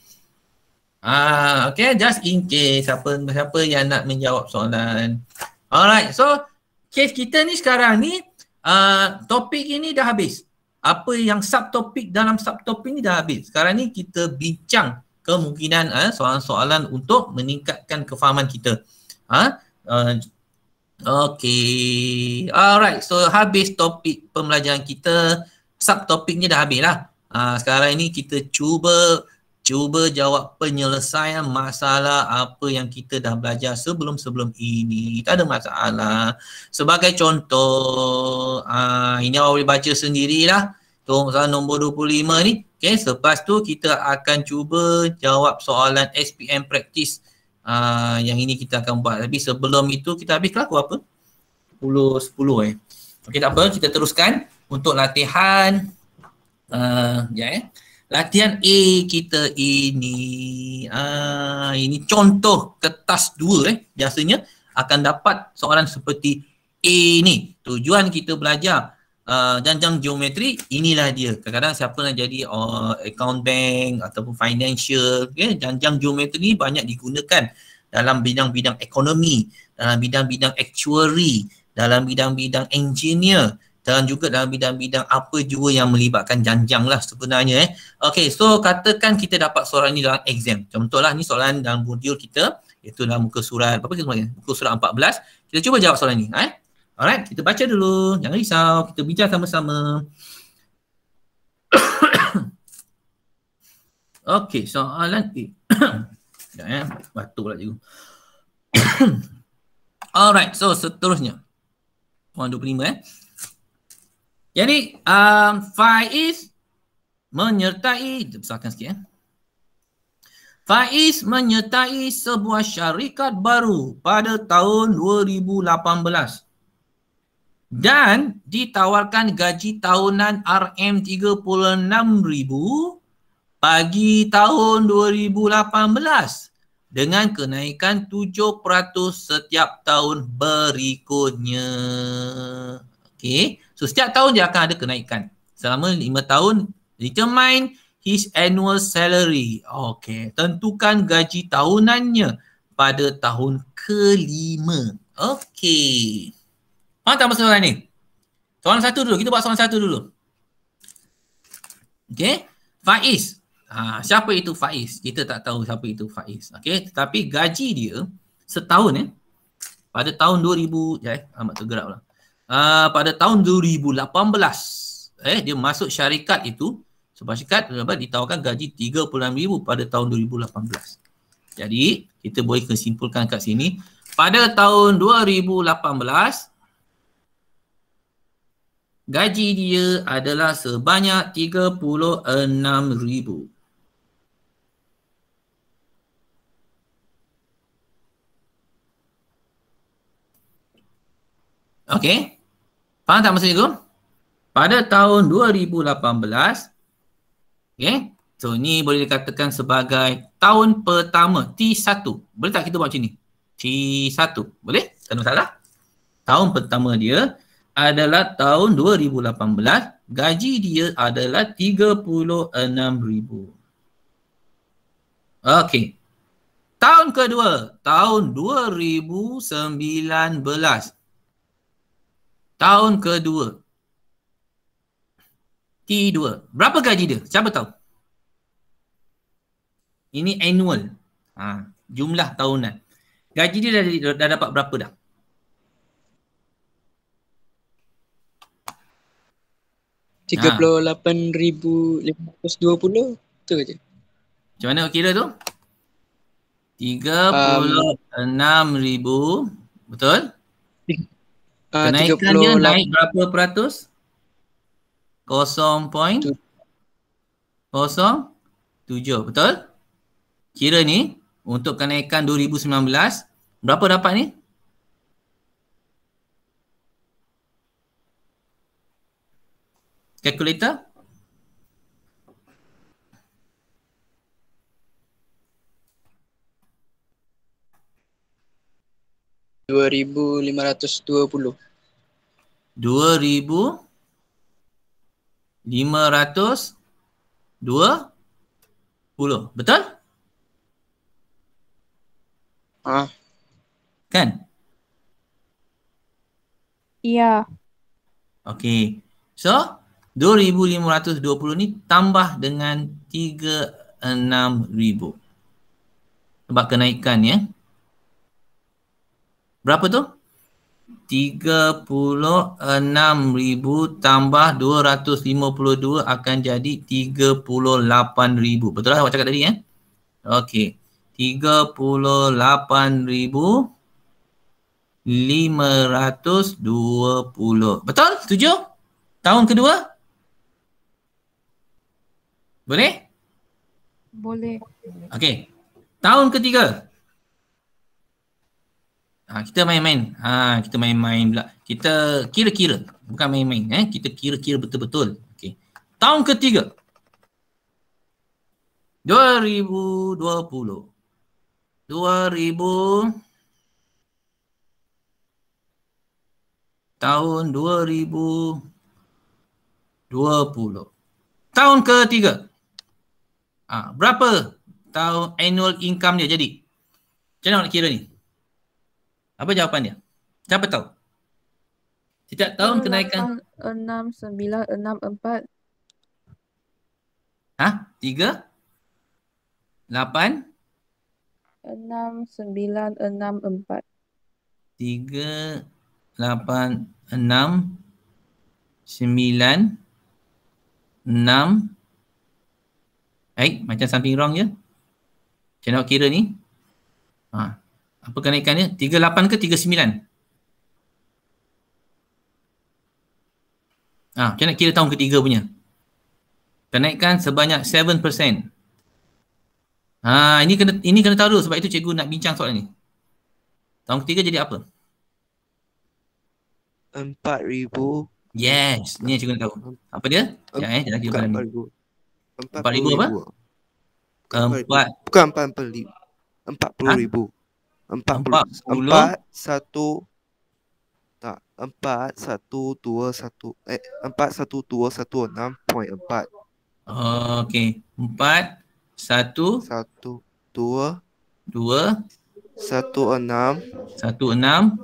Okey, just in case siapa yang nak menjawab soalan. Alright, so case kita ni sekarang ni topik ini dah habis. Apa yang subtopik dalam subtopik ni dah habis. Sekarang ni kita bincang kemungkinan soalan-soalan untuk meningkatkan kefahaman kita. Okay. Alright. So habis topik pembelajaran kita. Subtopiknya dah habis lah. Sekarang ini kita cuba jawab penyelesaian masalah apa yang kita dah belajar sebelum-sebelum ini. Tak ada masalah. Sebagai contoh, ini awak boleh baca sendirilah. Soalan nombor 25 ni. Okay, selepas tu kita akan cuba jawab soalan SPM practice. Yang ini kita akan buat. Tapi sebelum itu kita habis kelas apa? 10. Okey, tak apa, kita teruskan untuk latihan. Latihan A kita ini. Ini contoh kertas 2 biasanya akan dapat soalan seperti A ni. Tujuan kita belajar janjang geometri, inilah dia. Kadang-kadang siapa nak jadi account bank ataupun financial, janjang geometri ni banyak digunakan dalam bidang-bidang ekonomi, dalam bidang-bidang actuary, dalam bidang-bidang engineer dan juga dalam bidang-bidang apa jua yang melibatkan janjang lah sebenarnya. Okay, so katakan kita dapat soalan ni dalam exam. Contohlah ni soalan dalam modul kita, iaitu dalam muka surat, muka surat 14. Kita cuba jawab soalan ni. Alright, kita baca dulu. Jangan risau, kita bincang sama-sama. Okey, soalan A. Sekejap batuk pula cikgu. Alright, so seterusnya. Soalan 25 Jadi, Faiz menyertai, kita besarkan sikit Faiz menyertai sebuah syarikat baru pada tahun 2018. Dan ditawarkan gaji tahunan RM36,000 bagi tahun 2018 dengan kenaikan 7% setiap tahun berikutnya. Okey, so setiap tahun dia akan ada kenaikan. Selama 5 tahun, determine his annual salary. Okey, tentukan gaji tahunannya pada tahun kelima. Okey. Faham tak masalah ni? Soalan satu dulu, kita buat soalan satu dulu. Okey, Faiz. Siapa itu Faiz? Kita tak tahu siapa itu Faiz. Okey, tetapi gaji dia setahun pada tahun 2000 amat tergerak pula. Pada tahun 2018 dia masuk syarikat itu, sebab syarikat ditawarkan gaji 36,000 pada tahun 2018. Jadi, kita boleh kesimpulkan kat sini pada tahun 2018 gaji dia adalah sebanyak 36,000. Okey. Faham tak maksud itu? Pada tahun 2018, okey. So ni boleh dikatakan sebagai tahun pertama, T1. Boleh tak kita buat macam ni? T1. Boleh? Tak ada masalah. Tahun pertama dia adalah tahun 2018, gaji dia adalah 36,000. Okey. Tahun kedua, tahun 2019. Tahun kedua, T2. Berapa gaji dia? Siapa tahu? Ini annual. Jumlah tahunan. Gaji dia dah dapat berapa dah? $38,520. Betul je. Macam mana kira tu? 36,000. Betul? Kenaikan dia naik berapa peratus? 0.07. Betul? Kira ni untuk kenaikan 2019 berapa dapat ni? Calculator? $2,520. 2,520. Betul? Kan? Iya. Okey. So, 2,520 ni tambah dengan 36,000. Sebab kenaikan ya. Berapa tu? 36,000 tambah 252 akan jadi 38,000. Betul lah awak cakap tadi ya? Okey. 38,520. Betul? Setuju? Tahun kedua? Boleh? Boleh. Okey. Tahun ketiga. Kita main-main. Kita main-main pula. Kita kira-kira. Bukan main-main. Kita kira-kira betul-betul. Okey. Tahun ketiga. 2020. 2000. Tahun 2020. Tahun ketiga. Berapa tahun annual income dia jadi? Macam mana nak kira ni? Apa jawapan dia? Siapa tahu? Setiap tahun kenaikan 6964. 3 8 6964. 3 8 6 9 6. Macam something wrong je. Macam nak kira ni? Apa kenaikannya? 38 ke 39? Macam nak kira tahun ketiga punya? Kenaikan sebanyak 7%. Ini kena tahu dulu, sebab itu cikgu nak bincang soalan ni. Tahun ketiga jadi apa? 4,000. Yes, ni yang cikgu nak tahu. Apa dia? Jangan kira 4,000. 4,000 apa? Bukan 40 ribu. 40. 4121 Okey. 4, 1, 2 2, 16 16,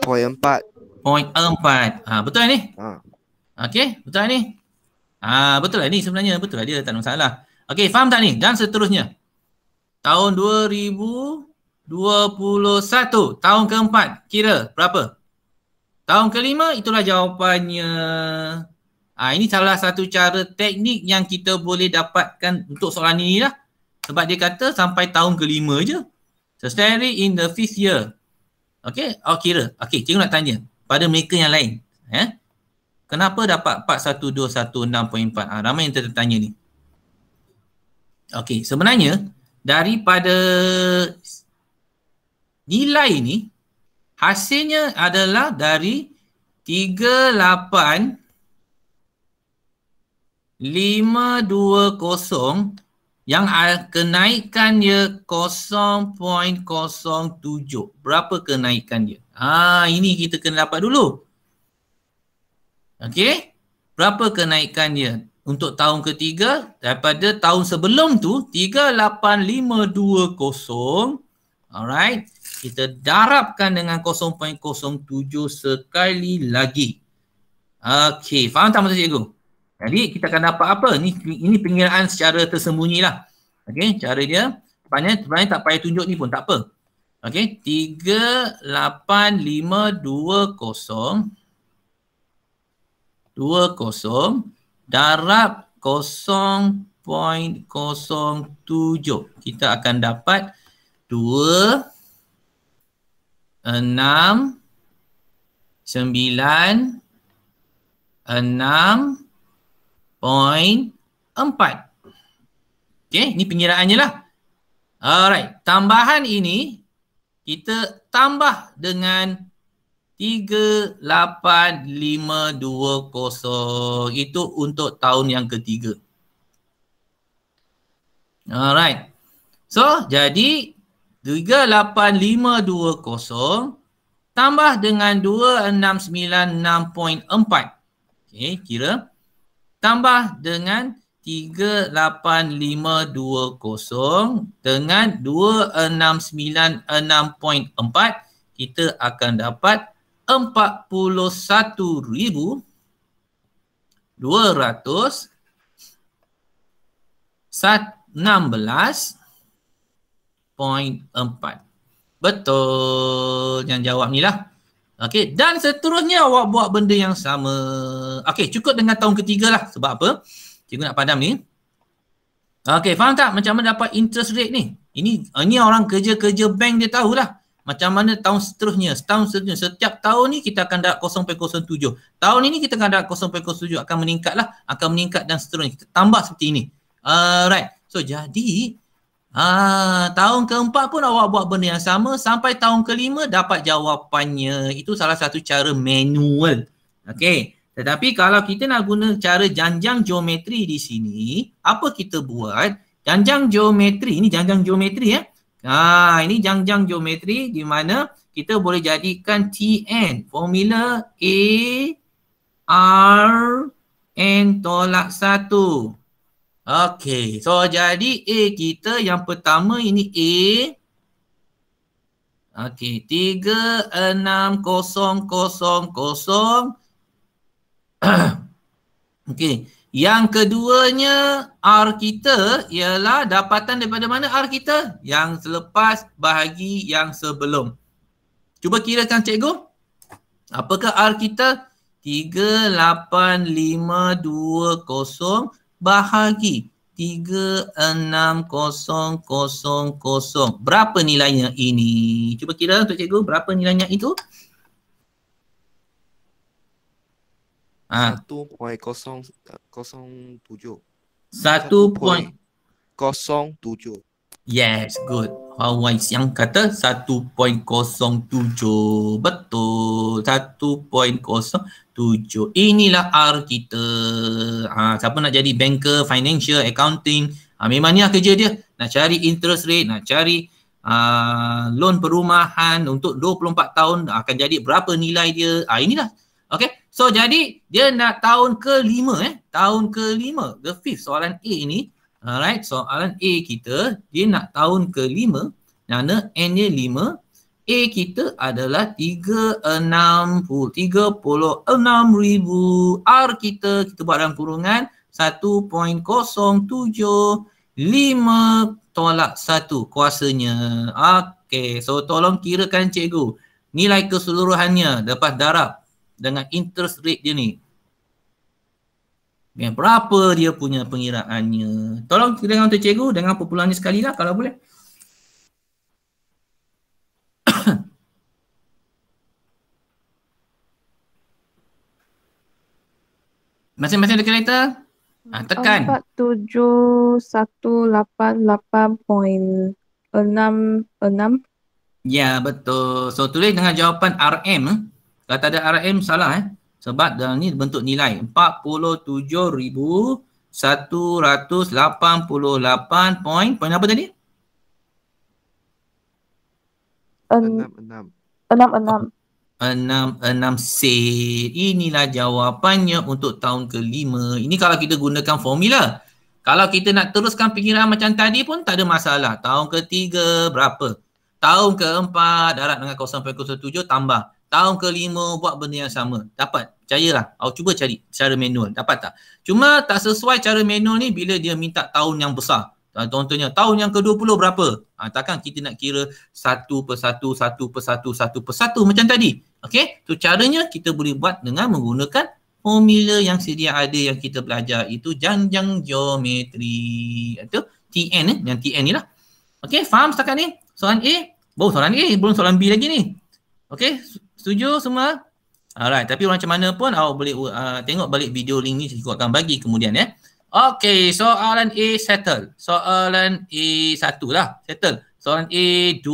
point 4. 4. Betul ni? Ha. Okey, betul ni? Betul lah ni sebenarnya. Betul lah dia, tak ada masalah. Okey, faham tak ni? Dan seterusnya. Tahun 2021, tahun keempat, kira berapa? Tahun kelima, itulah jawapannya. Ini salah satu cara teknik yang kita boleh dapatkan untuk soalan ini lah. Sebab dia kata sampai tahun kelima je. So, study in the 5th year. Okey, kira. Okey, cikgu nak tanya pada mereka yang lain. Kenapa dapat 41216.4? Ramai yang tertanya ni. Okey, sebenarnya daripada nilai ni, hasilnya adalah dari 38,520 yang kenaikannya 0.07. Berapa kenaikan dia? Ini kita kena dapat dulu. Okey? Berapa kenaikan dia untuk tahun ketiga daripada tahun sebelum tu 38,520. Alright. Kita darabkan dengan 0.07 sekali lagi. Okey, faham tak maksud cikgu? Jadi kita akan dapat apa? Ini pengiraan secara tersembunyi lah. Okey, cara dia sebenarnya tak payah tunjuk ni pun tak apa. Okey, 38,520 darab 0.07. Kita akan dapat 296.4. Okey, ini pengiraannya lah. Alright, tambahan ini kita tambah dengan 38,520. Itu untuk tahun yang ketiga. Alright. So, jadi 38,520 tambah dengan 2696.4. Okey, kira. Tambah dengan 38,520 dengan 2696.4. Kita akan dapat 41,216.4. Betul. Yang jawab ni lah. Okey, dan seterusnya awak buat benda yang sama. Okey, cukup dengan tahun ketiga lah. Sebab apa? Cikgu nak padam ni. Okey, faham tak macam mana dapat interest rate ni? Ini orang kerja-kerja bank dia tahulah. Macam mana tahun seterusnya, setiap tahun ni kita akan dapat 0.07. Tahun ini kita akan dapat 0.07, akan meningkat dan seterusnya. Kita tambah seperti ini. Alright. So jadi tahun keempat pun awak buat benda yang sama sampai tahun kelima dapat jawapannya. Itu salah satu cara manual. Okey. Tetapi kalau kita nak guna cara janjang geometri di sini, apa kita buat? Janjang geometri, ini janjang geometri ya. Ini janjang geometri di mana kita boleh jadikan Tn, formula A, R, N tolak 1. Okey, so jadi A kita yang pertama ini A. Okey, 36,000. Okey. Yang keduanya R kita ialah dapatan daripada mana R kita? Yang selepas bahagi yang sebelum. Cuba kirakan cikgu. Apakah R kita? 38,520 bahagi 36,000. Berapa nilainya ini? Cuba kira untuk cikgu berapa nilainya itu? 1.007. 1.07. Yes, good. How wise yang kata 1.07. Betul. 1.07. Inilah R kita. Siapa nak jadi banker, financial, accounting, memang ni lah kerja dia. Nak cari interest rate, nak cari loan perumahan untuk 24 tahun akan jadi berapa nilai dia. Inilah. Okay. So jadi dia nak tahun ke-5 tahun ke-5. The fifth soalan A ni. Alright, soalan A kita dia nak tahun ke-5. Mana N dia 5. A kita adalah 36,000. R kita buat dalam kurungan 1.075 tolak 1 kuasanya. Okay, so tolong kirakan cikgu. Nilai keseluruhannya lepas darab dengan interest rate dia ni. Berapa dia punya pengiraannya. Tolong kirakan untuk cikgu dengan populasi sekali lah kalau boleh. Masing-masing ada kereta? Tekan. 4718.66. Ya, betul. So tulis dengan jawapan RM. Kalau tak ada RM salah sebab dalam ni bentuk nilai 47,188 point apa tadi? 66 sen. Inilah jawapannya untuk tahun ke-5. Ini kalau kita gunakan formula. Kalau kita nak teruskan pengiraan macam tadi pun tak ada masalah. Tahun ke-3 berapa? Tahun ke-4 darab dengan 0.07 tambah. Tahun ke-5 buat benda yang sama. Dapat. Percayalah. Awak cuba cari cara manual. Dapat tak? Cuma tak sesuai cara manual ni bila dia minta tahun yang besar. Contohnya tahun yang ke-20 berapa? Takkan kita nak kira satu persatu macam tadi. Okey? Tu caranya kita boleh buat dengan menggunakan formula yang sedia ada yang kita belajar itu janjang geometri. Itu TN yang TN ni lah. Okey, faham setakat ni? Soalan A? Soalan A, belum soalan B lagi ni. Okey, setuju semua? Alright, tapi macam mana pun awak boleh tengok balik video link ni saya akan bagi kemudian Okey, soalan A settle. Soalan A1 lah, settle. Soalan A2.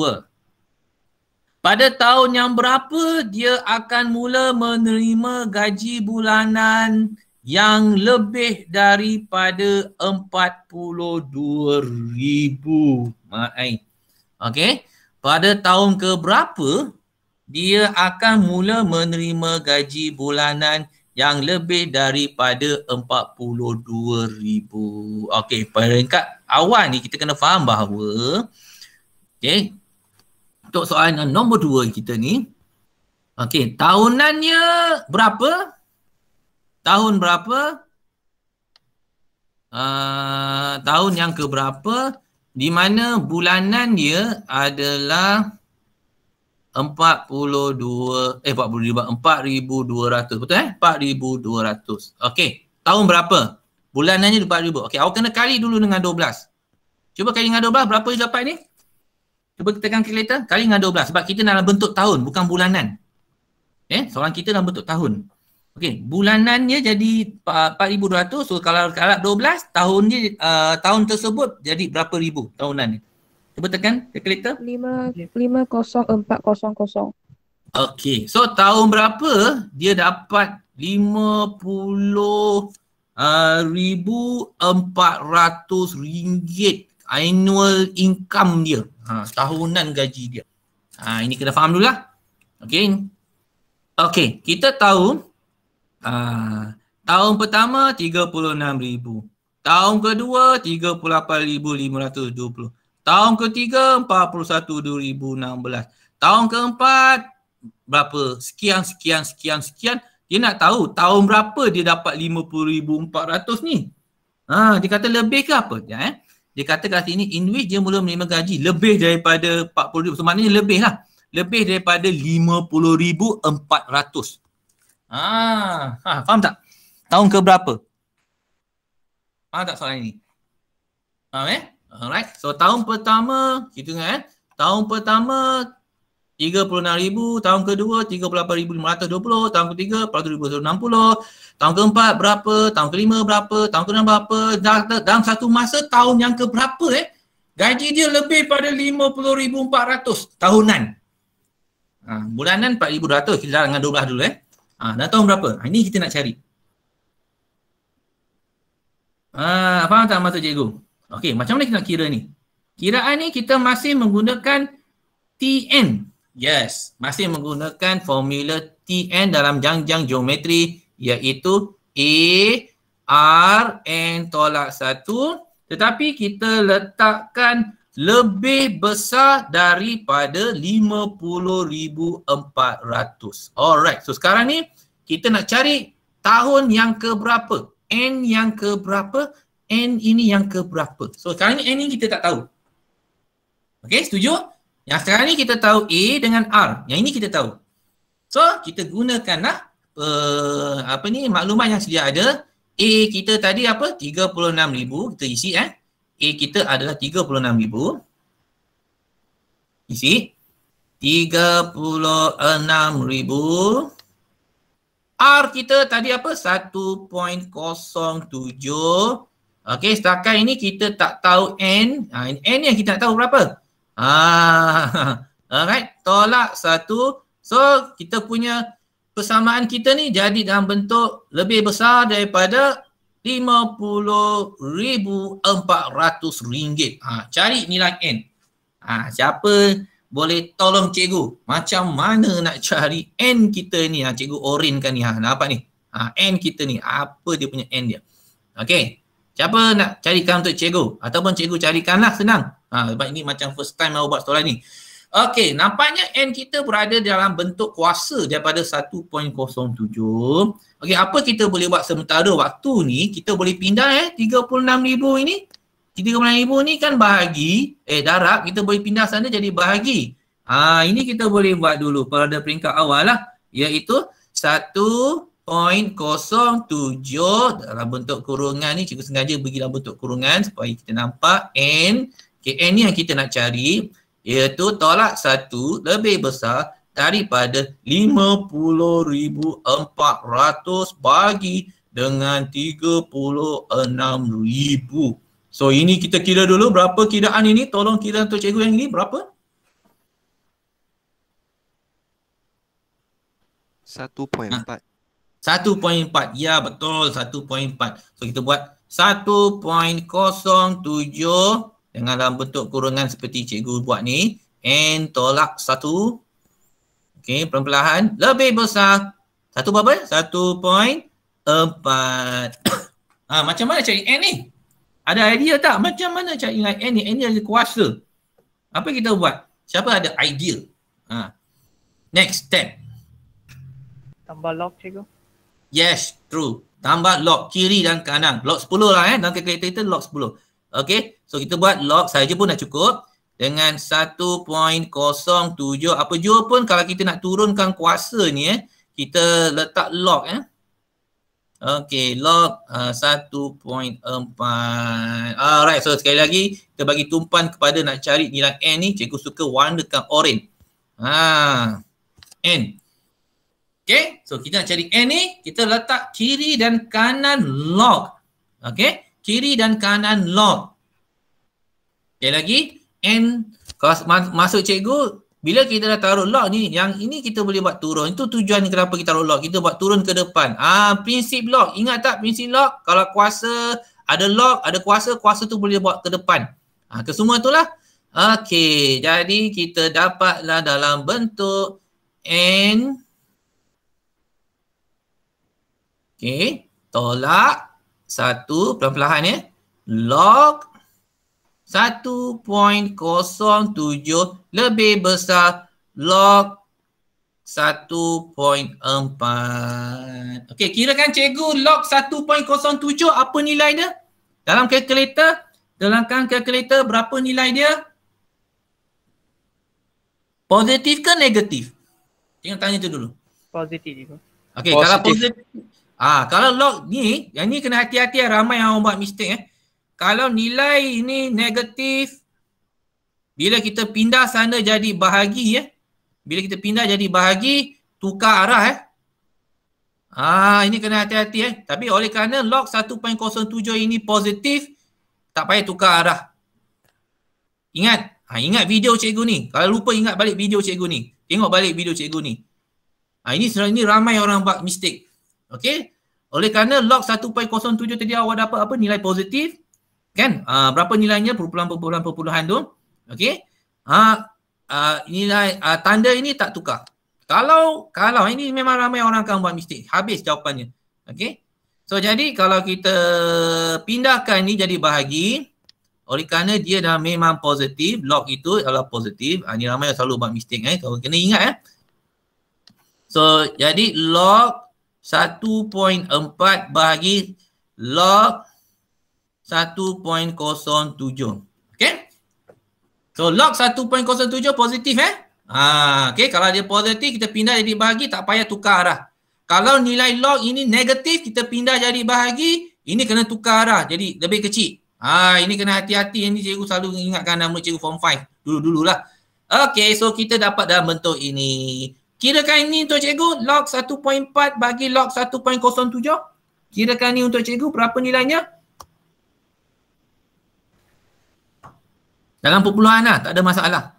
Pada tahun yang berapa dia akan mula menerima gaji bulanan yang lebih daripada 42,000? Okey, pada tahun ke berapa dia akan mula menerima gaji bulanan yang lebih daripada 42,000. Okey, peringkat awal ni kita kena faham bahawa untuk soalan nombor 2 kita ni, tahunannya berapa? Tahun berapa? Tahun yang ke berapa? Di mana bulanan dia adalah 4,200. Betul 4,200. Okey. Tahun berapa? Bulanannya 4,000. Okey, awak kena kali dulu dengan 12. Cuba kali dengan 12, berapa dia dapat ni? Cuba tekan calculator, kali dengan 12 sebab kita dalam bentuk tahun bukan bulanan. Soalan kita dalam bentuk tahun. Okey, bulanannya jadi 4,200. So kalau 12 tahun dia tahun tersebut jadi berapa ribu tahunan ni? Cuba tekan calculator. 50400. Okey, so tahun berapa dia dapat 50,400 ringgit annual income dia. Tahunan gaji dia. Ini kena faham dulu lah. Okey. Okey, kita tahu tahun pertama 36,000. Tahun kedua 38,520. Tahun ketiga 41,2016. Tahun keempat berapa? Sekian. Dia nak tahu tahun berapa dia dapat 50,400 ni. Dia kata lebih ke apa? Dia kata kat sini in which dia mula menerima gaji lebih daripada 40,000. So maknanya lebih lah. Lebih daripada 50,400. Faham tak? Tahun ke berapa? Faham tak soalan ini? Faham Alright. So tahun pertama kita ingat tahun pertama 36,000, tahun kedua 38,520, tahun ketiga 40,160, tahun keempat berapa, tahun kelima berapa, tahun keenam berapa, dalam satu masa tahun yang ke berapa gaji dia lebih pada 50,400 tahunan. Bulanan 4,200, kita dah dengan 12 dulu dan tahun berapa? Ini kita nak cari. Faham tak maksud cikgu? Okey, macam mana kita nak kira ni? Kiraan ni kita masih menggunakan TN. Yes, masih menggunakan formula TN dalam jangjang geometri, iaitu A, R, N tolak 1. Tetapi kita letakkan lebih besar daripada 50,400. Alright, so sekarang ni kita nak cari tahun yang keberapa. N yang keberapa, N ini yang keberapa. So sekarang ni N ni kita tak tahu. Okay, setuju? Yang sekarang ni kita tahu A dengan R. Yang ini kita tahu. So kita gunakanlah maklumat yang sedia ada. A kita tadi apa? 36,000. Kita isi A kita adalah 36,000. Isi 36,000. R kita tadi apa? 1.07. Okey, setakat ini kita tak tahu N. N yang kita nak tahu berapa? Alright, tolak 1. So kita punya persamaan kita ni jadi dalam bentuk lebih besar daripada RM50,400. Cari nilai N. Siapa boleh tolong cikgu? Macam mana nak cari N kita ni? Cikgu orinkan ni. Nampak ni? N kita ni. Apa dia punya N dia? Okey. Siapa nak carikan untuk cikgu? Ataupun cikgu carikanlah, senang. Sebab ini macam first time aku buat soalan ni. Okey, nampaknya N kita berada dalam bentuk kuasa daripada 1.07. Okey, apa kita boleh buat sementara waktu ni? Kita boleh pindah 36,000 ini. 36,000 ni kan bahagi, darab, kita boleh pindah sana jadi bahagi. Ini kita boleh buat dulu pada peringkat awal lah. Iaitu 1.07 dalam bentuk kurungan ni. Cikgu sengaja bagi dalam bentuk kurungan supaya kita nampak N. Okay, N ni yang kita nak cari. Iaitu tolak 1 lebih besar daripada 50,400 bagi dengan 36,000. So ini kita kira dulu berapa kiraan ini. Tolong kira untuk cikgu yang ini berapa? 1.4. 1.4. Ya betul, 1.4. So kita buat 1.07 dengan dalam bentuk kurungan seperti cikgu buat ni. N tolak 1. Okey, perlahan-lahan. Lebih besar. Satu berapa? 1.4. Macam mana cari N ni? Ada idea tak? Macam mana cari N ni? N ni ada kuasa. Apa kita buat? Siapa ada idea? Next step. Tambah log cikgu. Yes, true. Tambah log kiri dan kanan. Log 10 lah dalam kalkulator kita log 10. Okay, so kita buat log saja pun dah cukup. Dengan 1.07 apa jua pun kalau kita nak turunkan kuasa ni kita letak log Okay, log 1.4. Alright, so sekali lagi kita bagi tumpuan kepada nak cari nilai N ni. Cikgu suka warnakan oren. N. Okay, so kita nak cari N ni, kita letak kiri dan kanan log. Okay, kiri dan kanan log. Sekali lagi, N, kalau masuk cikgu, bila kita dah taruh log ni, yang ini kita boleh buat turun. Itu tujuan kenapa kita taruh log. Kita buat turun ke depan. Prinsip log. Ingat tak prinsip log? Kalau kuasa, ada log, ada kuasa, kuasa tu boleh buat ke depan. Kesemua itulah. Okey, jadi kita dapatlah dalam bentuk N. Okey, tolak 1, perlahan-lahan log 1.07 lebih besar log 1.4. Okey, kirakan cikgu log 1.07 apa nilai dia? Dalam kalkulator, berapa nilai dia? Positif ke negatif? Jangan tanya tu dulu. Positif juga. Okey, kalau positif. Kalau log ni, yang ni kena hati-hati ramai yang buat mistake Kalau nilai ini negatif, bila kita pindah sana jadi bahagi bila kita pindah jadi bahagi, tukar arah ini kena hati-hati Tapi oleh kerana log 1.07 ini positif, tak payah tukar arah. Ingat, ingat video cikgu ni. Kalau lupa ingat balik video cikgu ni. Tengok balik video cikgu ni. Ini ramai orang buat mistake. Okey. Oleh kerana log 1.07 tadi awak dapat apa? Nilai positif. Kan? Berapa nilainya? Perpuluhan tu. Okey. Nilai tanda ini tak tukar. Kalau ini memang ramai orang akan buat mistake. Habis jawapannya. Okey. So jadi kalau kita pindahkan ni jadi bahagi, oleh kerana dia dah memang positif, log itu adalah positif. Ni ramai yang selalu buat mistake. Kau kena ingat. So jadi log 1.4 bahagi log 1.07. Okay. So log 1.07 positif okay, kalau dia positif kita pindah jadi bahagi, tak payah tukar arah. Kalau nilai log ini negatif kita pindah jadi bahagi, ini kena tukar arah jadi lebih kecil. Ini kena hati-hati, ini cikgu selalu ingatkan nama cikgu form 5 dulu-dululah. Okay, so kita dapat dalam bentuk ini. Kirakan ini untuk cikgu log 1.4 bagi log 1.07. Kirakan ini untuk cikgu berapa nilainya? Dalam perpuluhan lah, tak ada masalah.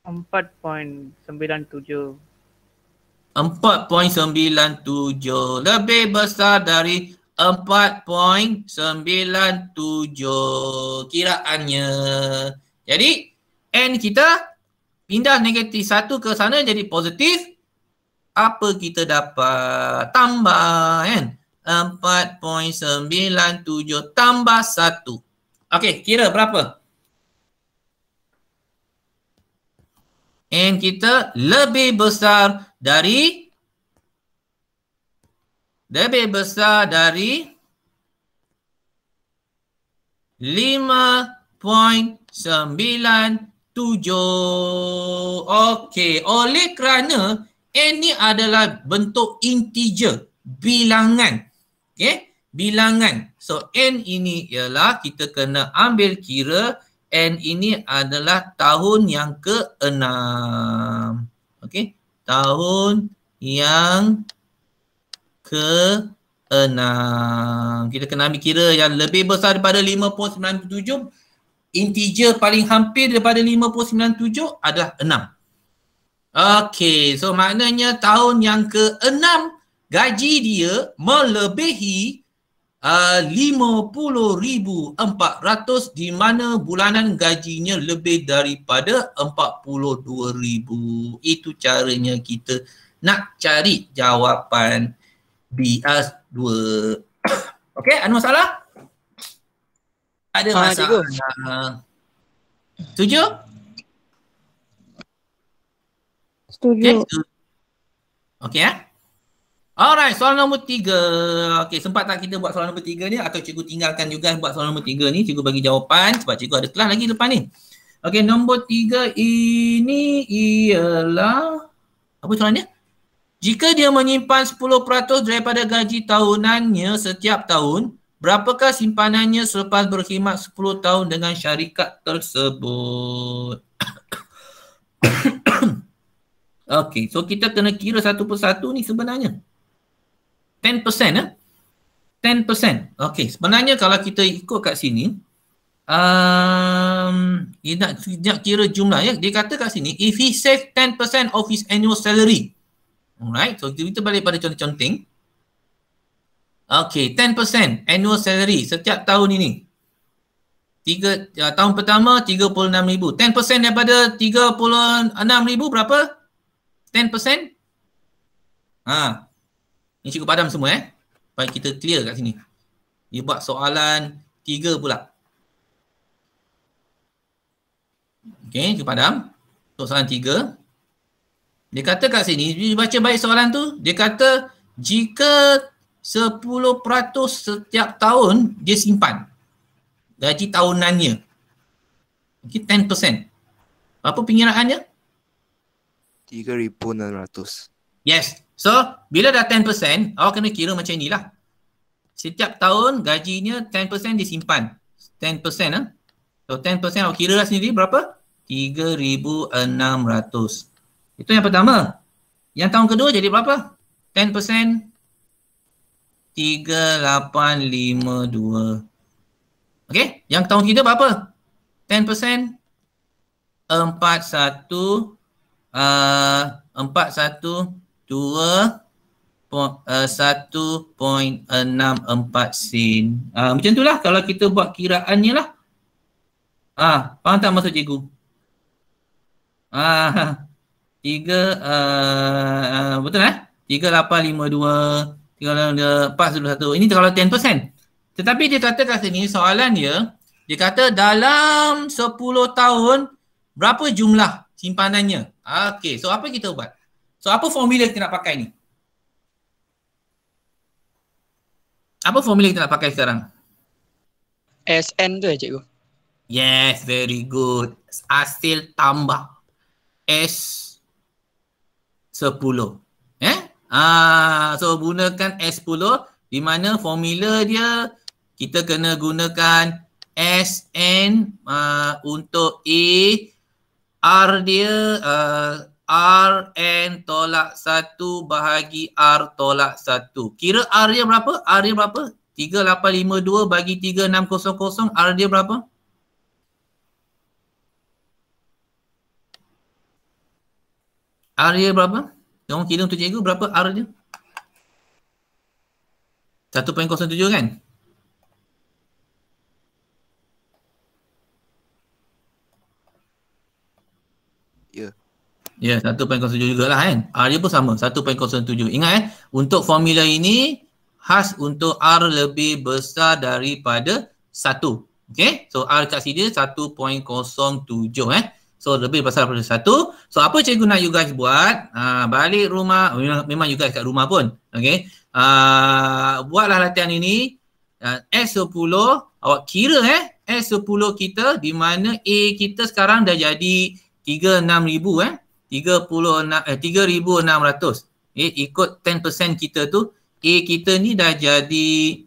4.97. 4.97 lebih besar dari 4.97 kiraannya. Jadi N kita pindah negatif 1 ke sana jadi positif. Apa kita dapat? Tambah kan? 4.97 tambah 1. Okey, kira berapa? N kita lebih besar dari 5.97. Okey, oleh kerana N ni adalah bentuk integer, bilangan. Okey, bilangan. So N ini ialah kita kena ambil kira N ini adalah tahun yang ke-6. Okey, tahun yang ke-6. Kita kena ambil kira yang lebih besar daripada 5.97. Integer paling hampir daripada 5.97 adalah 6. Okey, so maknanya tahun yang ke-6 gaji dia melebihi 50,400 di mana bulanan gajinya lebih daripada 42,000. Itu caranya kita nak cari jawapan BS2. Okey, ada masalah? Ada masalah. Setuju? Setuju. Okey Alright, soalan nombor 3. Okey, sempat tak kita buat soalan nombor 3 ni atau cikgu tinggalkan juga buat soalan nombor 3 ni, cikgu bagi jawapan sebab cikgu ada kelas lagi lepas ni. Okey, nombor 3 ini ialah apa soalannya? Jika dia menyimpan 10% daripada gaji tahunannya setiap tahun, berapakah simpanannya selepas berkhidmat 10 tahun dengan syarikat tersebut? Okey, so kita kena kira satu persatu ni sebenarnya. 10%. 10%. Okey, sebenarnya kalau kita ikut kat sini, nak kira jumlah ya. Dia kata kat sini, if he save 10% of his annual salary. Alright, so kita balik pada contoh-contoh. Okey, 10% annual salary setiap tahun ini. Tahun pertama 36,000. 10% daripada 36,000 berapa? 10%? Ni cikgu padam semua supaya kita clear kat sini. Dia buat soalan 3 pula. Okey, cikgu padam. Soalan 3. Dia kata kat sini, dia baca baik soalan tu, dia kata jika 10% setiap tahun dia simpan gaji tahunannya. Okey, 10%. Apa pengiraannya? 3,600. Yes. So, bila dah 10%, awak kena kira macam inilah. Setiap tahun gajinya 10% disimpan. 10%. So, 10% awak kira lah sendiri berapa? 3,600. Itu yang pertama. Yang tahun kedua jadi berapa? 10%. 3,852. Okey, yang tahun kita berapa? 10%. 4,1 1.64 sen. Macam itulah kalau kita buat kiraannya lah. Faham tak maksud cikgu? 3 betul 3852 411. Ini kalau 10%. Tetapi dia kata kat sini soalan dia kata dalam 10 tahun berapa jumlah simpanannya? Okey, so apa kita buat? So apa formula kita nak pakai ni? Apa formula kita nak pakai sekarang? SN tu cikgu. Yes, very good. Hasil tambah S10. So gunakan S10 di mana formula dia kita kena gunakan SN untuk A, R dia Rn tolak 1 bahagi R tolak 1. Kira R dia berapa? R dia berapa? 3852 bagi 3600, R dia berapa? R dia berapa? Kamu kira untuk cikgu berapa R dia? 1.07 kan? Ya. Ya, 1.07 jugalah kan. R dia pun sama, 1.07. Ingat untuk formula ini khas untuk R lebih besar daripada 1. Okay, so R kat sini 1.07 So lebih besar daripada 1. So apa cikgu nak you guys buat? Balik rumah, memang you guys kat rumah pun. Okay, buatlah latihan ini. S10 awak kira S10 kita di mana A kita sekarang dah jadi 36,000 3,600. Ikut 10% kita tu A kita ni dah jadi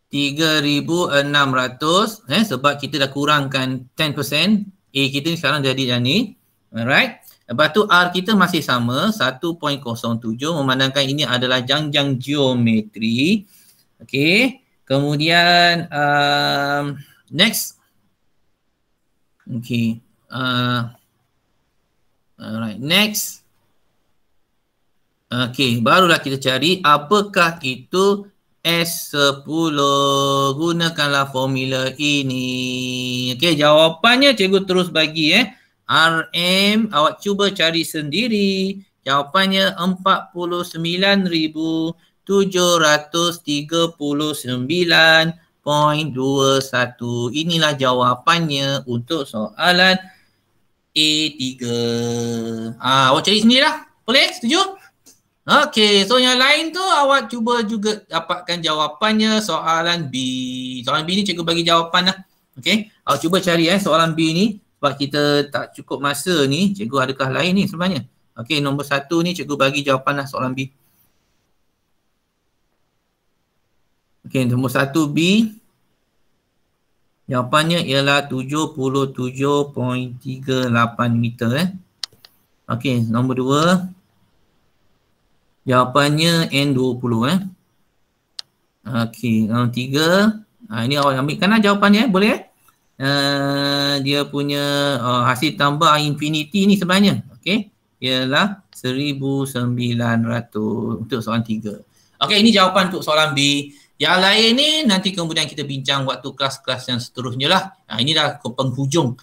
3,600 sebab kita dah kurangkan 10%. A kita ni sekarang jadi ni. Alright. Lepas tu R kita masih sama 1.07 memandangkan ini adalah jangjang geometri. Okey. Kemudian next. Okey. Alright, next. Okey, barulah kita cari apakah itu S10. Gunakanlah formula ini. Okey, jawapannya cikgu terus bagi RM awak cuba cari sendiri. Jawapannya 49,739.21. Inilah jawapannya untuk soalan A3. Awak cari sendirilah. Boleh? Setuju? Okey, so yang lain tu awak cuba juga dapatkan jawapannya soalan B. Soalan B ni cikgu bagi jawapan lah. Okey, awak cuba cari soalan B ni sebab kita tak cukup masa ni. Cikgu adakah lain ni sebenarnya? Okey, nombor 1 ni cikgu bagi jawapan lah soalan B. Okey, nombor 1 B. Jawapannya ialah 77.38 meter. Okey, nombor 2. Jawapannya N20 Okey, nombor 3. Ini awak ambilkanlah jawapannya boleh dia punya hasil tambah infinity ni sebenarnya. Okey, ialah 1,900 untuk soalan 3. Okey, ini jawapan untuk soalan B. Yang lain ni nanti kemudian kita bincang waktu kelas-kelas yang seterusnya lah. Ini dah ke penghujung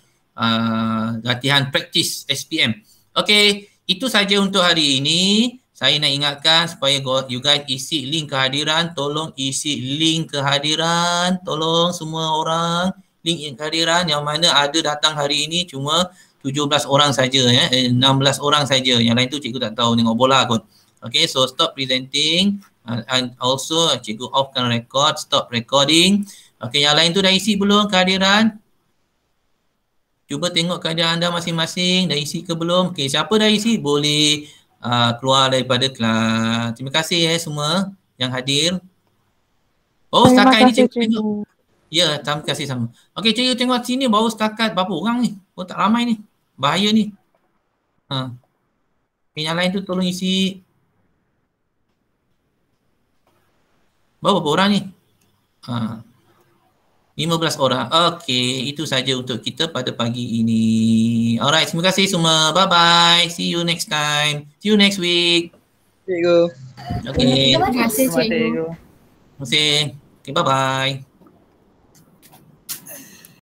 latihan praktis SPM. Okey, itu saja untuk hari ini. Saya nak ingatkan supaya you guys isi link kehadiran. Tolong isi link kehadiran. Tolong semua orang link kehadiran yang mana ada datang hari ini cuma 17 orang saja 16 orang saja. Yang lain tu cikgu tak tahu tengok bola kot. Okay, so stop presenting. And also cikgu offkan record, stop recording. Okay, yang lain tu dah isi belum kehadiran? Cuba tengok kehadiran anda masing-masing. Dah isi ke belum? Okay, siapa dah isi boleh keluar daripada kelas. Terima kasih semua yang hadir. Setakat ini cikgu tengok. Ya, terima kasih sama. Okay, cikgu tengok sini baru setakat berapa orang ni? Tak ramai ni. Bahaya ni. Yang lain tu tolong isi. Berapa orang ni? 15 orang. Okey, itu saja untuk kita pada pagi ini. Alright, terima kasih semua. Bye-bye. See you next time. See you next week. Cikgu. Okey. Terima kasih, Terima kasih, cikgu. cikgu. Terima kasih. Okay, bye-bye.